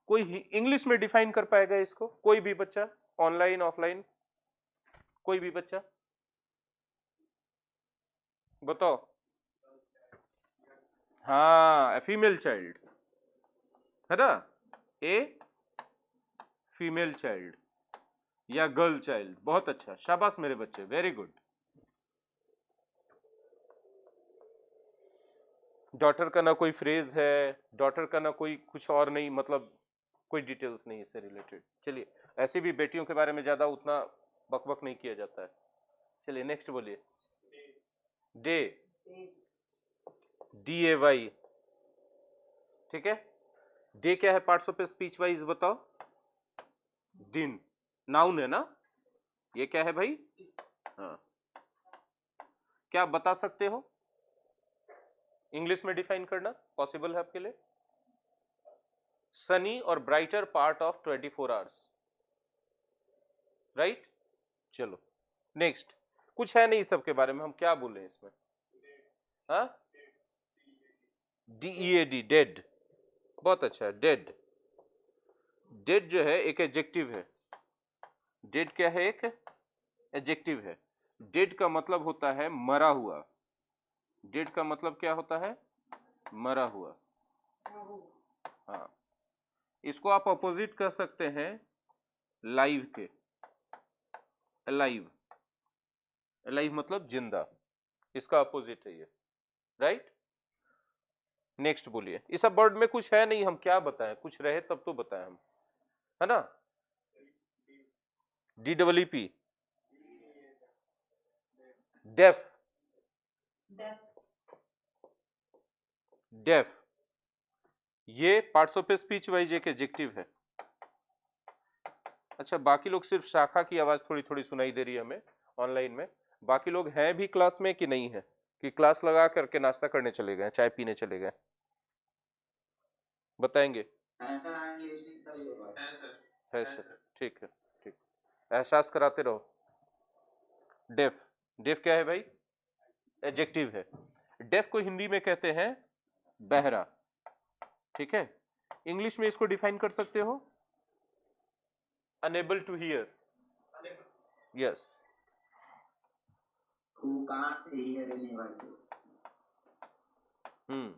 [SPEAKER 1] कोई इंग्लिश में डिफाइन कर पाएगा इसको? कोई भी बच्चा, ऑनलाइन ऑफलाइन, कोई भी बच्चा बताओ। हाँ, फीमेल चाइल्ड, है ना? ए फीमेल चाइल्ड या गर्ल चाइल्ड। बहुत अच्छा, शाबाश मेरे बच्चे, वेरी गुड। डॉटर का ना कोई फ्रेज है, डॉटर का ना कोई कुछ और नहीं, मतलब कोई डिटेल्स नहीं इससे रिलेटेड। चलिए, ऐसे भी बेटियों के बारे में ज्यादा उतना बकबक नहीं किया जाता है। चलिए नेक्स्ट बोलिए। Day, DAY। ठीक है, डे क्या है पार्ट्स ऑफ स्पीच वाइज बताओ? दिन, नाउन है ना? ये क्या है भाई? हाँ, क्या आप बता सकते हो इंग्लिश में डिफाइन करना पॉसिबल है आपके लिए? सनी और brighter part of 24 hours. Right, चलो नेक्स्ट। कुछ है नहीं सबके बारे में, हम क्या बोले इसमें? हाँ, DEAD, डेड। बहुत अच्छा, डेड। डेड जो है एक एडजेक्टिव है। डेड क्या है? एक एडजेक्टिव है। डेड का मतलब होता है मरा हुआ। डेड का मतलब क्या होता है? मरा हुआ। हाँ, इसको आप अपोजिट कर सकते हैं लाइव के। अलाइव, अलाइव मतलब जिंदा, इसका अपोजिट है ये। राइट, नेक्स्ट बोलिए। इस सब वर्ड में कुछ है नहीं, हम क्या बताएं? कुछ रहे तब तो बताएं हम, है ना? DEEP, डेफ, डेफ, ये पार्ट्स ऑफ स्पीच वाइज एक एडजेक्टिव है। अच्छा, बाकी लोग सिर्फ शाखा की आवाज थोड़ी थोड़ी सुनाई दे रही है हमें ऑनलाइन में। बाकी लोग हैं भी क्लास में कि नहीं है? कि क्लास लगा करके नाश्ता करने चले गए, चाय पीने चले गए? बताएंगे? है सर, ठीक है, ठीक। एहसास कराते रहो। डेफ, डेफ क्या है भाई? एडजेक्टिव है। डेफ को हिंदी में कहते हैं बहरा। ठीक है, इंग्लिश में इसको डिफाइन कर सकते हो? Unable to hear. Yes, hmm,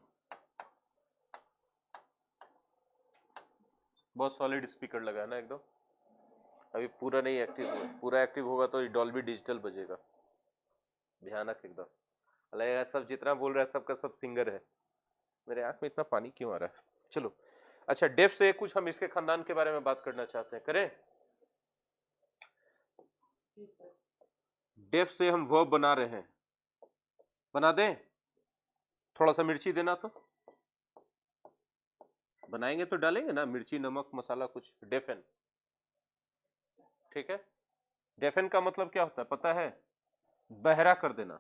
[SPEAKER 1] बहुत सॉलिड स्पीकर लगा है ना एकदम। अभी पूरा नहीं एक्टिव हुआ, पूरा एक्टिव होगा तो डॉल्बी डिजिटल बजेगा, भयानक एकदम। लगेगा सब जितना बोल रहा है सबका सब सिंगर है। मेरे आंख में इतना पानी क्यों आ रहा है? चलो, अच्छा डेफ से कुछ हम इसके खानदान के बारे में बात करना चाहते हैं, करें? डेफ से हम वर्ब बना रहे हैं, बना दें? थोड़ा सा मिर्ची देना तो बनाएंगे तो डालेंगे ना, मिर्ची नमक मसाला कुछ, डेफन। ठीक है, डेफन का मतलब क्या होता है पता है? बहरा कर देना।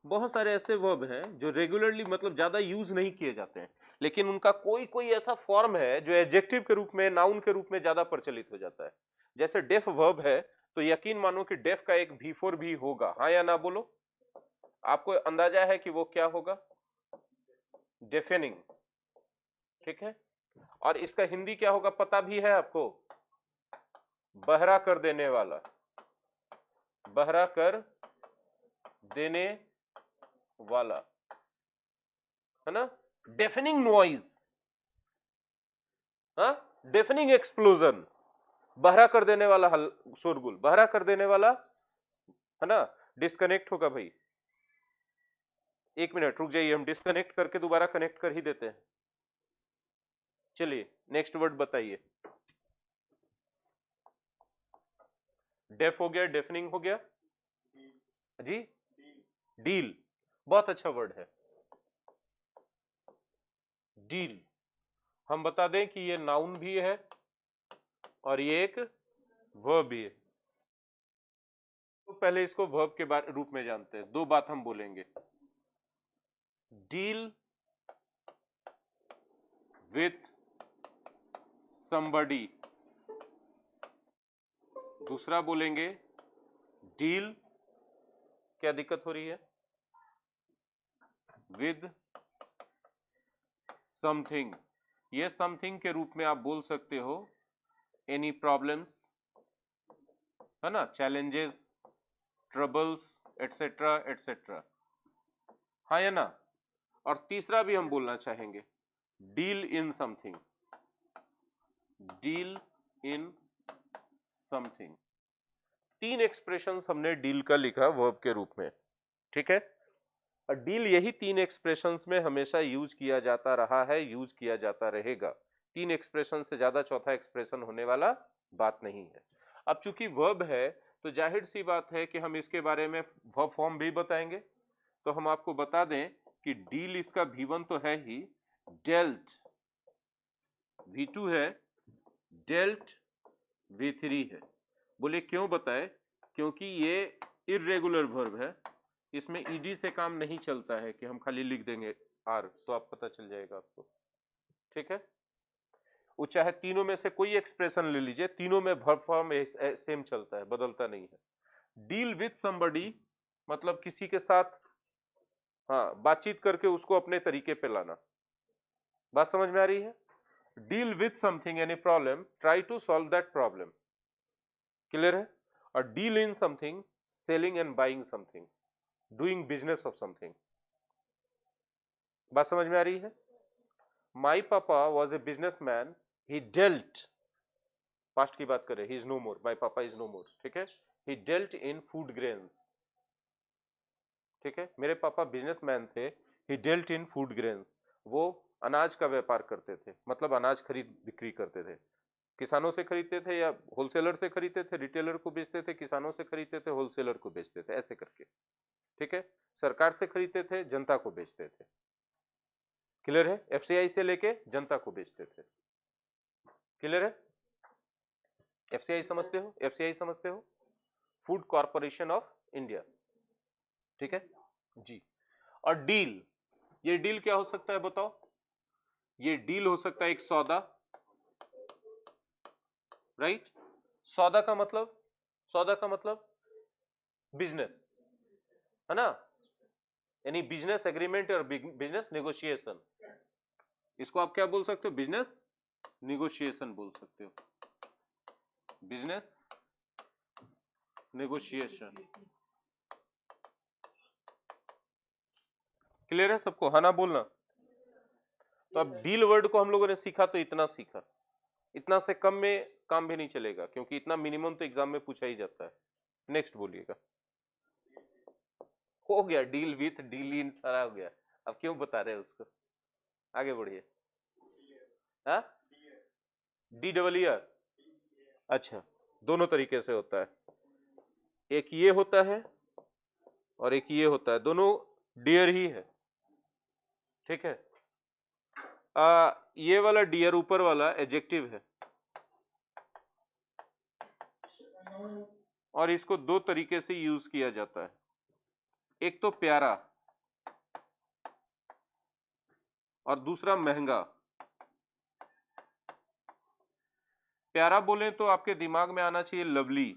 [SPEAKER 1] बहुत सारे ऐसे वर्ब हैं जो रेगुलरली मतलब ज्यादा यूज नहीं किए जाते हैं, लेकिन उनका कोई कोई ऐसा फॉर्म है जो एडजेक्टिव के रूप में, नाउन के रूप में ज्यादा प्रचलित हो जाता है। जैसे डेफ वर्ब है तो यकीन मानो कि डेफ का एक V4 भी होगा, हाँ या ना बोलो? आपको अंदाजा है कि वो क्या होगा? डेफेनिंग। ठीक है, और इसका हिंदी क्या होगा पता भी है आपको? बहरा कर देने वाला, बहरा कर देने वाला, है ना? डेफनिंग नॉइज, हाँ, डेफनिंग एक्सप्लोजन, बहरा कर देने वाला शोरगुल, बहरा कर देने वाला, है ना? डिस्कनेक्ट होगा भाई, एक मिनट रुक जाइए, हम डिस्कनेक्ट करके दोबारा कनेक्ट कर ही देते हैं। चलिए नेक्स्ट वर्ड बताइए। डेफ हो गया, डेफनिंग हो गया जी, डील, बहुत अच्छा वर्ड है डील। हम बता दें कि ये नाउन भी है और ये एक वर्ब भी है। तो पहले इसको वर्ब के रूप में जानते हैं। दो बात हम बोलेंगे, डील विथ somebody, दूसरा बोलेंगे डील, क्या दिक्कत हो रही है? With something. ये समथिंग के रूप में आप बोल सकते हो एनी प्रॉब्लम्स, है ना, चैलेंजेस, ट्रबल्स, एटसेट्रा एटसेट्रा, हाँ या ना? और तीसरा भी हम बोलना चाहेंगे, deal in something, deal in something. तीन एक्सप्रेशंस हमने डील का लिखा वर्ब के रूप में, ठीक है? और डील यही तीन एक्सप्रेशंस में हमेशा यूज किया जाता रहा है, यूज किया जाता रहेगा। तीन एक्सप्रेशन से ज्यादा चौथा एक्सप्रेशन होने वाला बात नहीं है। अब चूंकि वर्ब है तो जाहिर सी बात है कि हम इसके बारे में वर्ब फॉर्म भी बताएंगे। तो हम आपको बता दें कि डील इसका V1 तो है ही, डेल्ट V2 है, डेल्ट V3 है। बोले क्यों बताए? क्योंकि ये इर्रेगुलर वर्ब है, इसमें ईडी से काम नहीं चलता है कि हम खाली लिख देंगे आर, तो आप पता चल जाएगा आपको, ठीक है? वो चाहे तीनों में से कोई एक्सप्रेशन ले लीजिए, तीनों में वर्ब फॉर्म सेम चलता है, बदलता नहीं है। डील विथ समबडी मतलब किसी के साथ, हाँ, बातचीत करके उसको अपने तरीके पे लाना। बात समझ में आ रही है? Deal with something any problem, try to solve that problem, clear है? और deal in something, selling and buying something, doing business of something. बात समझ में आ रही है? My papa was a businessman, he dealt, past की बात करें, ही इज नो मोर, माई पापा इज नो मोर, ठीक है? ही डेल्ट इन फूड ग्रेन्स, ठीक है? मेरे पापा बिजनेसमैन थे, ही डेल्ट इन फूड ग्रेन्स, वो अनाज का व्यापार करते थे, मतलब अनाज खरीद बिक्री करते थे। किसानों से खरीदते थे या होलसेलर से खरीदते थे, रिटेलर को बेचते थे, किसानों से खरीदते थे, होलसेलर को बेचते थे, ऐसे करके, ठीक है? सरकार से खरीदते थे, जनता को बेचते थे, क्लियर है? एफसीआई से लेके जनता को बेचते थे, क्लियर है? एफसीआई समझते हो? एफसीआई समझते हो? फूड कॉर्पोरेशन ऑफ इंडिया, ठीक है जी। और डील, ये डील क्या हो सकता है बताओ? ये डील हो सकता है एक सौदा, राइट? सौदा का मतलब, सौदा का मतलब बिजनेस, है ना? यानी बिजनेस एग्रीमेंट और बिजनेस नेगोशिएशन, इसको आप क्या बोल सकते हो? बिजनेस नेगोशिएशन बोल सकते हो, बिजनेस नेगोशिएशन, क्लियर है सबको? हाँ ना बोलना। तो अब डील वर्ड को हम लोगों ने सीखा तो इतना सीखा, इतना से कम में काम भी नहीं चलेगा क्योंकि इतना मिनिमम तो एग्जाम में पूछा ही जाता है। नेक्स्ट बोलिएगा। हो गया, डील विथ डील इन सारा हो गया, अब क्यों बता रहे हैं उसको, आगे बढ़िए। हाँ, डी डबल ई आर, अच्छा, दोनों तरीके से होता है, एक ये होता है और एक ये होता है, दोनों डियर ही है, ठीक है। ये वाला डियर ऊपर वाला एडजेक्टिव है और इसको दो तरीके से यूज किया जाता है, एक तो प्यारा और दूसरा महंगा। प्यारा बोले तो आपके दिमाग में आना चाहिए लवली,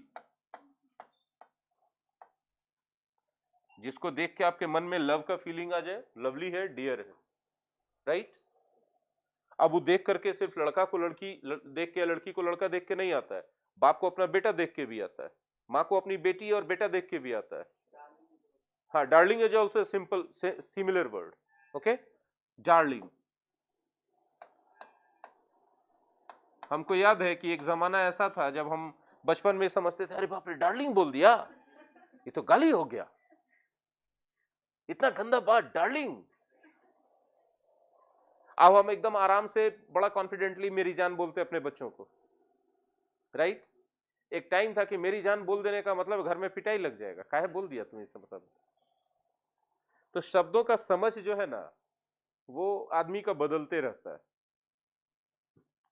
[SPEAKER 1] जिसको देख के आपके मन में लव का फीलिंग आ जाए, लवली है, डियर है, राइट। अब वो देख करके सिर्फ लड़का को लड़की देख के, लड़की को लड़का देख के नहीं आता है, बाप को अपना बेटा देख के भी आता है, माँ को अपनी बेटी और बेटा देख के भी आता है। हाँ, darling is also simple similar word, okay, darling. हमको याद है कि एक जमाना ऐसा था जब हम बचपन में समझते थे, अरे बाप रे डार्लिंग बोल दिया, ये तो गाली हो गया, इतना गंदा बात डार्लिंग। अब हम एकदम आराम से बड़ा कॉन्फिडेंटली मेरी जान बोलते अपने बच्चों को, राइट। एक टाइम था कि मेरी जान बोल देने का मतलब घर में पिटाई लग जाएगा, काहे बोल दिया तुम ये सब सब। तो शब्दों का समझ जो है ना वो आदमी का बदलते रहता है।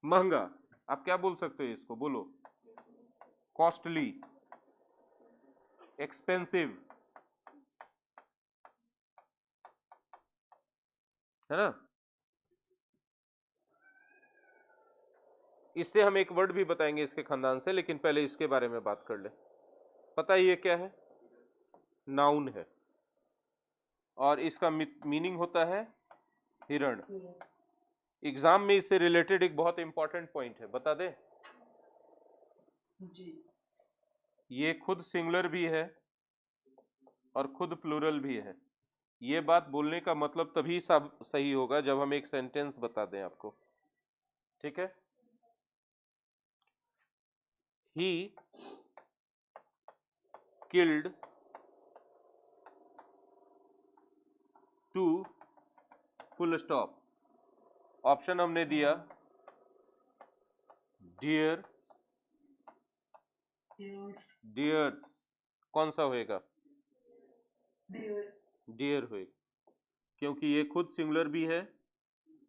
[SPEAKER 1] महंगा, आप क्या बोल सकते हो इसको, बोलो। कॉस्टली, एक्सपेंसिव, है ना। इससे हम एक वर्ड भी बताएंगे इसके खानदान से, लेकिन पहले इसके बारे में बात कर ले। पता है ये क्या है, नाउन है और इसका मीनिंग होता है हिरण। एग्जाम में इससे रिलेटेड एक बहुत इंपॉर्टेंट पॉइंट है, बता दे जी। ये खुद सिंगुलर भी है और खुद प्लूरल भी है। ये बात बोलने का मतलब तभी सब सही होगा जब हम एक सेंटेंस बता दें आपको, ठीक है। He killed 2 full stop. Option हमने दिया डियर, डियर्स, कौन सा होएगा, डियर होएगा, क्योंकि ये खुद सिंगुलर भी है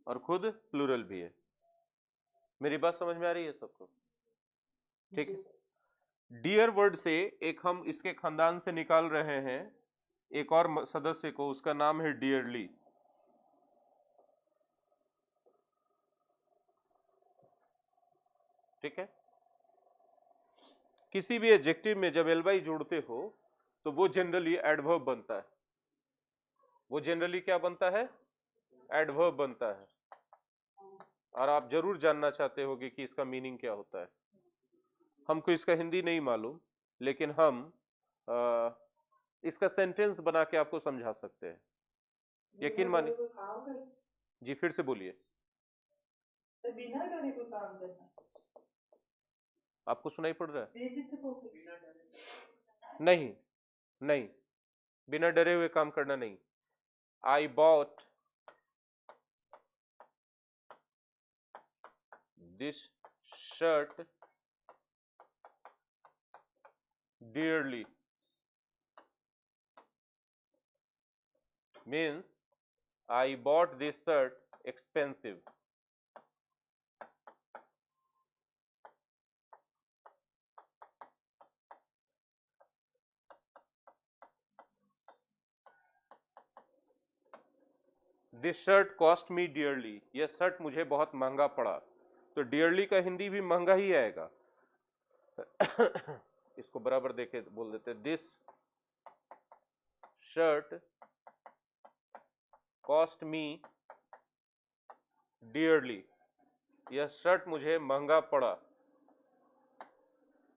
[SPEAKER 1] और खुद प्लूरल भी है। मेरी बात समझ में आ रही है सबको, ठीक है। डियर वर्ड से एक हम इसके खानदान से निकाल रहे हैं एक और सदस्य को, उसका नाम है डियरली। ठीक है। किसी भी एडजेक्टिव में जब एलवाई जोड़ते हो तो वो जनरली एडवर्ब बनता है, वो जनरली क्या बनता है, एडवर्ब बनता है। और आप जरूर जानना चाहते होगे कि इसका मीनिंग क्या होता है। हमको इसका हिंदी नहीं मालूम, लेकिन हम इसका सेंटेंस बना के आपको समझा सकते हैं, यकीन मानिए। जी फिर से बोलिए। बिना डरे को काम करना, आपको सुनाई पड़ रहा है, नहीं नहीं, बिना डरे हुए काम करना नहीं। I bought this shirt dearly means I bought this shirt expensive. This shirt cost me dearly. यह शर्ट मुझे बहुत महंगा पड़ा। तो dearly का हिंदी भी महंगा ही आएगा। इसको बराबर देके बोल देते, this shirt cost me dearly. यह शर्ट मुझे महंगा पड़ा।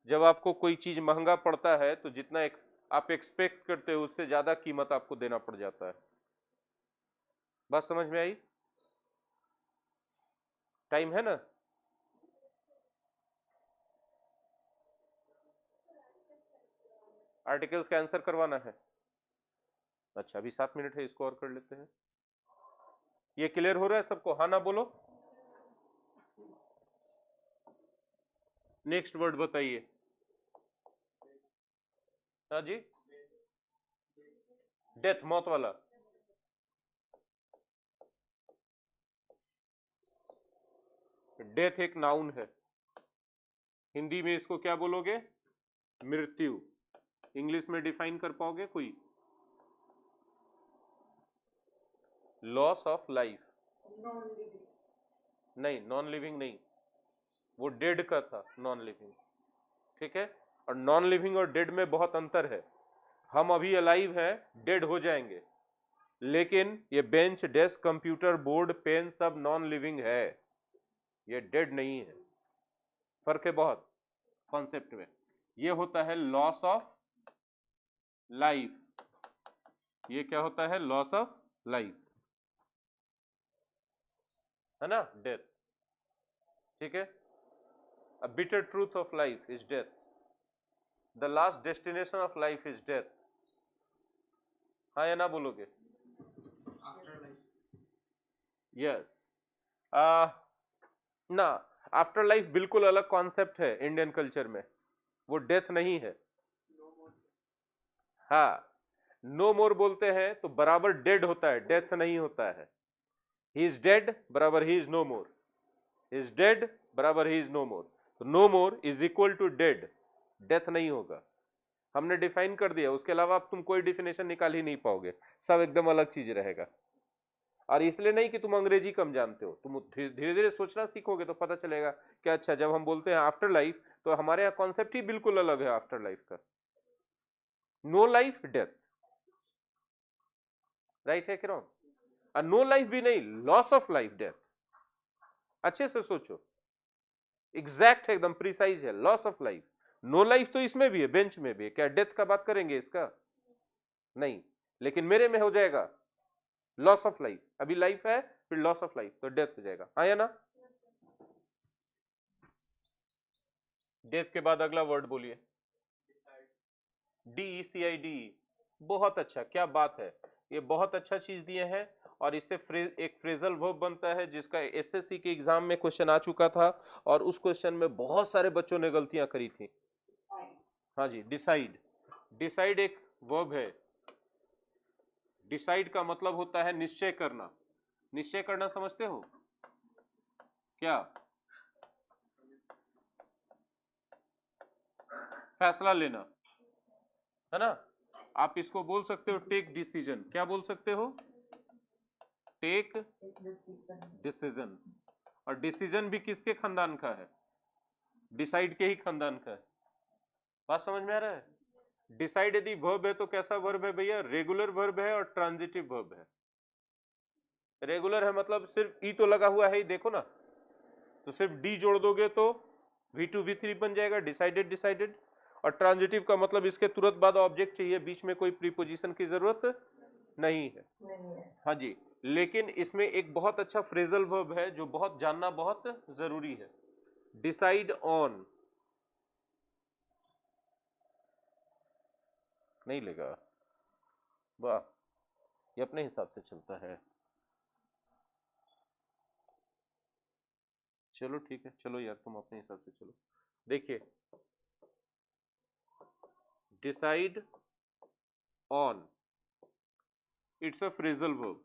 [SPEAKER 1] जब आपको कोई चीज महंगा पड़ता है तो जितना आप एक्सपेक्ट करते हो उससे ज्यादा कीमत आपको देना पड़ जाता है। बात समझ में आई? टाइम है ना? आर्टिकल्स का आंसर करवाना है? अच्छा, अभी 7 मिनट है, इसको और कर लेते हैं। ये क्लियर हो रहा है सबको? हाँ ना बोलो। नेक्स्ट वर्ड बताइए। हाँ जी, डेथ, मौत वाला। डेथ एक नाउन है, हिंदी में इसको क्या बोलोगे? मृत्यु। इंग्लिश में डिफाइन कर पाओगे कोई? Loss of life. नहीं, नॉन लिविंग नहीं, वो डेड का था, नॉन लिविंग। ठीक है, और नॉन लिविंग और डेड में बहुत अंतर है। हम अभी अलाइव हैं, डेड हो जाएंगे, लेकिन ये bench, desk, computer, board, pen सब नॉन लिविंग है, ये डेड नहीं है। फर्क है बहुत कॉन्सेप्ट में। ये होता है लॉस ऑफ लाइफ, ये क्या होता है? लॉस ऑफ लाइफ, है ना? डेथ। ठीक है, a bitter truth of life is death, the last destination of life is death. हाँ या ना बोलोगे? यस। ना, आफ्टर लाइफ बिल्कुल अलग कॉन्सेप्ट है इंडियन कल्चर में, वो डेथ नहीं है। हाँ, नो मोर बोलते हैं तो बराबर डेड होता है, डेथ नहीं होता है। ही इज डेड बराबर he is no more, he is dead बराबर ही इज नो मोर। तो no more is equal to dead, death नहीं होगा। हमने डिफाइन कर दिया, उसके अलावा आप तुम कोई डिफिनेशन निकाल ही नहीं पाओगे, सब एकदम अलग चीज रहेगा। और इसलिए नहीं कि तुम अंग्रेजी कम जानते हो, तुम धीरे धीरे सोचना सीखोगे तो पता चलेगा कि अच्छा, जब हम बोलते हैं आफ्टर लाइफ तो हमारे यहाँ कॉन्सेप्ट ही बिल्कुल अलग है आफ्टर लाइफ का। No life, death. राइट है कि रॉन्ग? और नो लाइफ भी नहीं, लॉस ऑफ लाइफ, डेथ। अच्छे से सोचो, एग्जैक्ट है, एकदम प्रिसाइज है, loss of life. No life तो इसमें भी है, बेंच में भी है। क्या डेथ का बात करेंगे इसका? नहीं, लेकिन मेरे में हो जाएगा लॉस ऑफ लाइफ। अभी लाइफ है, फिर लॉस ऑफ लाइफ, तो डेथ हो जाएगा। हाँ या ना? डेथ के बाद अगला वर्ड बोलिए। DECID। बहुत अच्छा, क्या बात है, ये बहुत अच्छा चीज दिए हैं। और इससे एक फ्रेजल वर्ब बनता है, जिसका SSC के एग्जाम में क्वेश्चन आ चुका था, और उस क्वेश्चन में बहुत सारे बच्चों ने गलतियां करी थी। हाँ जी, डिसाइड। डिसाइड एक वर्ब है। डिसाइड का मतलब होता है निश्चय करना। निश्चय करना समझते हो क्या? फैसला लेना, है ना? आप इसको बोल सकते हो टेक डिसीजन। क्या बोल सकते हो? Take decision. और डिसीजन भी किसके खानदान का है? डिसाइड के ही खानदान का है। बात समझ में आ रहा है? डिसाइड यदि वर्ब है तो कैसा वर्ब है भैया? रेगुलर वर्ब है और ट्रांजिटिव वर्ब है। रेगुलर है मतलब सिर्फ ई तो लगा हुआ है ही, देखो ना, तो सिर्फ डी जोड़ दोगे तो V2 V3 बन जाएगा, डिसाइडेड डिसाइडेड। और ट्रांजिटिव का मतलब इसके तुरंत बाद ऑब्जेक्ट चाहिए, बीच में कोई प्रीपोजिशन की जरूरत नहीं है। हाँ जी, लेकिन इसमें एक बहुत अच्छा फ्रेजल वर्ब है जो बहुत जानना बहुत जरूरी है, डिसाइड ऑन। नहीं लेगा? वाह, ये अपने हिसाब से चलता है। चलो ठीक है, चलो यार, तुम अपने हिसाब से चलो। देखिए, decide on, it's a phrasal verb.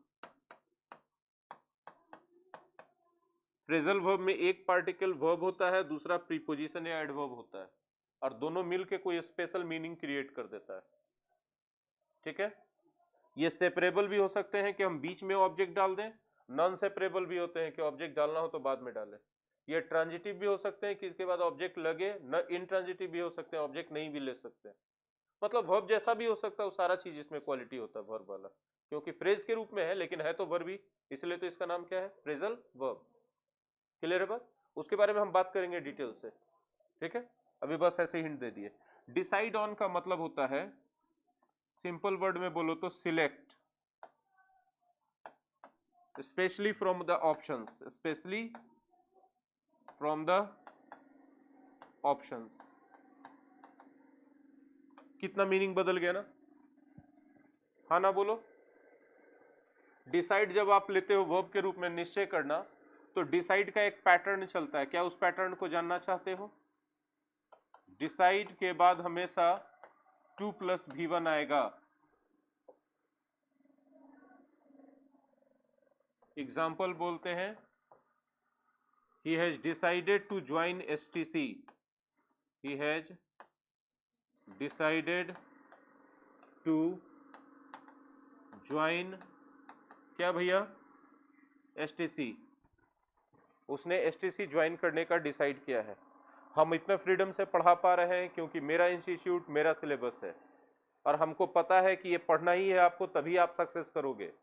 [SPEAKER 1] Phrasal verb में एक पार्टिकल वर्ब होता है, दूसरा प्रीपोजिशन या एडवर्ब होता है, और दोनों मिलके कोई स्पेशल मीनिंग क्रिएट कर देता है। ठीक है, ये सेपरेबल भी हो सकते हैं कि हम बीच में ऑब्जेक्ट डाल दें, नॉन सेपरेबल भी होते हैं कि ऑब्जेक्ट डालना हो तो बाद में डालें। ये ट्रांजिटिव भी हो सकते हैं कि इसके बाद ऑब्जेक्ट लगे, न इंट्रांजिटिव भी हो सकते हैं, ऑब्जेक्ट नहीं भी ले सकते हैं। मतलब वर्ब जैसा भी हो सकता है, वो सारा चीज इसमें क्वालिटी होता है वर्ब वाला, क्योंकि फ्रेज के रूप में है लेकिन है तो वर्ब ही, इसलिए तो इसका नाम क्या है? Phrasal verb. क्लियर है बात? उसके बारे में हम बात करेंगे डिटेल से। ठीक है, अभी बस ऐसे हिंट दे दिए। डिसाइड ऑन का मतलब होता है, सिंपल वर्ड में बोलो तो select, specially from the options, specially from the options. कितना मीनिंग बदल गया ना? हाँ ना बोलो। डिसाइड जब आप लेते हो वर्ब के रूप में निश्चय करना, तो डिसाइड का एक पैटर्न चलता है। क्या उस पैटर्न को जानना चाहते हो? डिसाइड के बाद हमेशा 2 + V1 आएगा। एग्जाम्पल बोलते हैं, he has decided to join STC, he has decided to join क्या भैया? STC। उसने STC ज्वाइन करने का डिसाइड किया है। हम इतना फ्रीडम से पढ़ा पा रहे हैं क्योंकि मेरा इंस्टीट्यूट, मेरा सिलेबस है, और हमको पता है कि ये पढ़ना ही है आपको, तभी आप सक्सेस करोगे।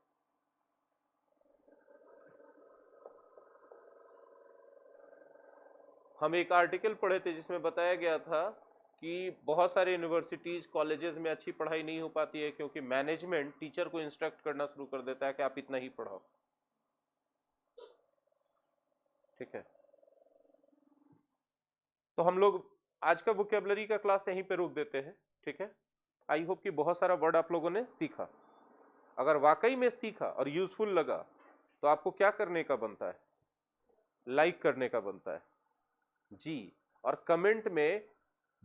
[SPEAKER 1] हम एक आर्टिकल पढ़े थे जिसमें बताया गया था कि बहुत सारे यूनिवर्सिटीज, कॉलेजेस में अच्छी पढ़ाई नहीं हो पाती है क्योंकि मैनेजमेंट टीचर को इंस्ट्रक्ट करना शुरू कर देता है कि आप इतना ही पढ़ाओ। ठीक है, तो हम लोग आज का वोकैबुलरी का क्लास यहीं पे रोक देते हैं। ठीक है, आई होप कि बहुत सारा वर्ड आप लोगों ने सीखा। अगर वाकई में सीखा और यूजफुल लगा तो आपको क्या करने का बनता है? लाइक करने का बनता है जी, और कमेंट में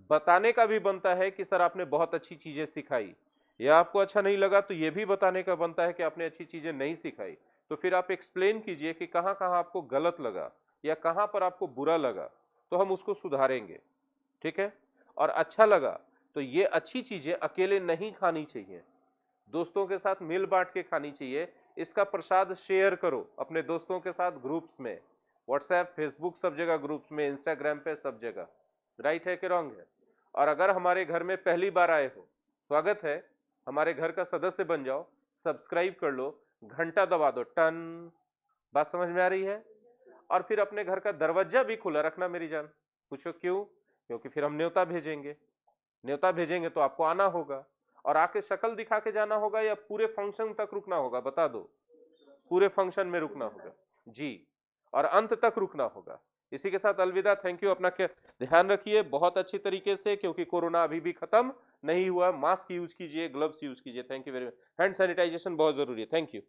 [SPEAKER 1] बताने का भी बनता है कि सर आपने बहुत अच्छी चीजें सिखाई, या आपको अच्छा नहीं लगा तो ये भी बताने का बनता है कि आपने अच्छी चीजें नहीं सिखाई। तो फिर आप एक्सप्लेन कीजिए कि कहां कहां आपको गलत लगा या कहां पर आपको बुरा लगा, तो हम उसको सुधारेंगे। ठीक है, और अच्छा लगा तो ये अच्छी चीजें अकेले नहीं खानी चाहिए, दोस्तों के साथ मिल बांट के खानी चाहिए। इसका प्रसाद शेयर करो अपने दोस्तों के साथ ग्रुप्स में, व्हाट्सएप, फेसबुक, सब जगह ग्रुप्स में, इंस्टाग्राम पे, सब जगह। राइट है कि रॉन्ग है? और अगर हमारे घर में पहली बार आए हो, स्वागत है, हमारे घर का सदस्य बन जाओ, सब्सक्राइब कर लो, घंटा दबा दो, टन। बात समझ में आ रही है? और फिर अपने घर का दरवाजा भी खुला रखना मेरी जान। पूछो क्यों? क्योंकि फिर हम न्योता भेजेंगे। न्योता भेजेंगे तो आपको आना होगा, और आके शक्ल दिखा के जाना होगा या पूरे फंक्शन तक रुकना होगा? बता दो। पूरे फंक्शन में रुकना होगा जी, और अंत तक रुकना होगा। इसी के साथ अलविदा। Thank you. अपना ध्यान रखिए बहुत अच्छी तरीके से, क्योंकि कोरोना अभी भी खत्म नहीं हुआ। मास्क यूज कीजिए, ग्लव्स यूज कीजिए। Thank you very much. Hand sanitization बहुत जरूरी है। Thank you.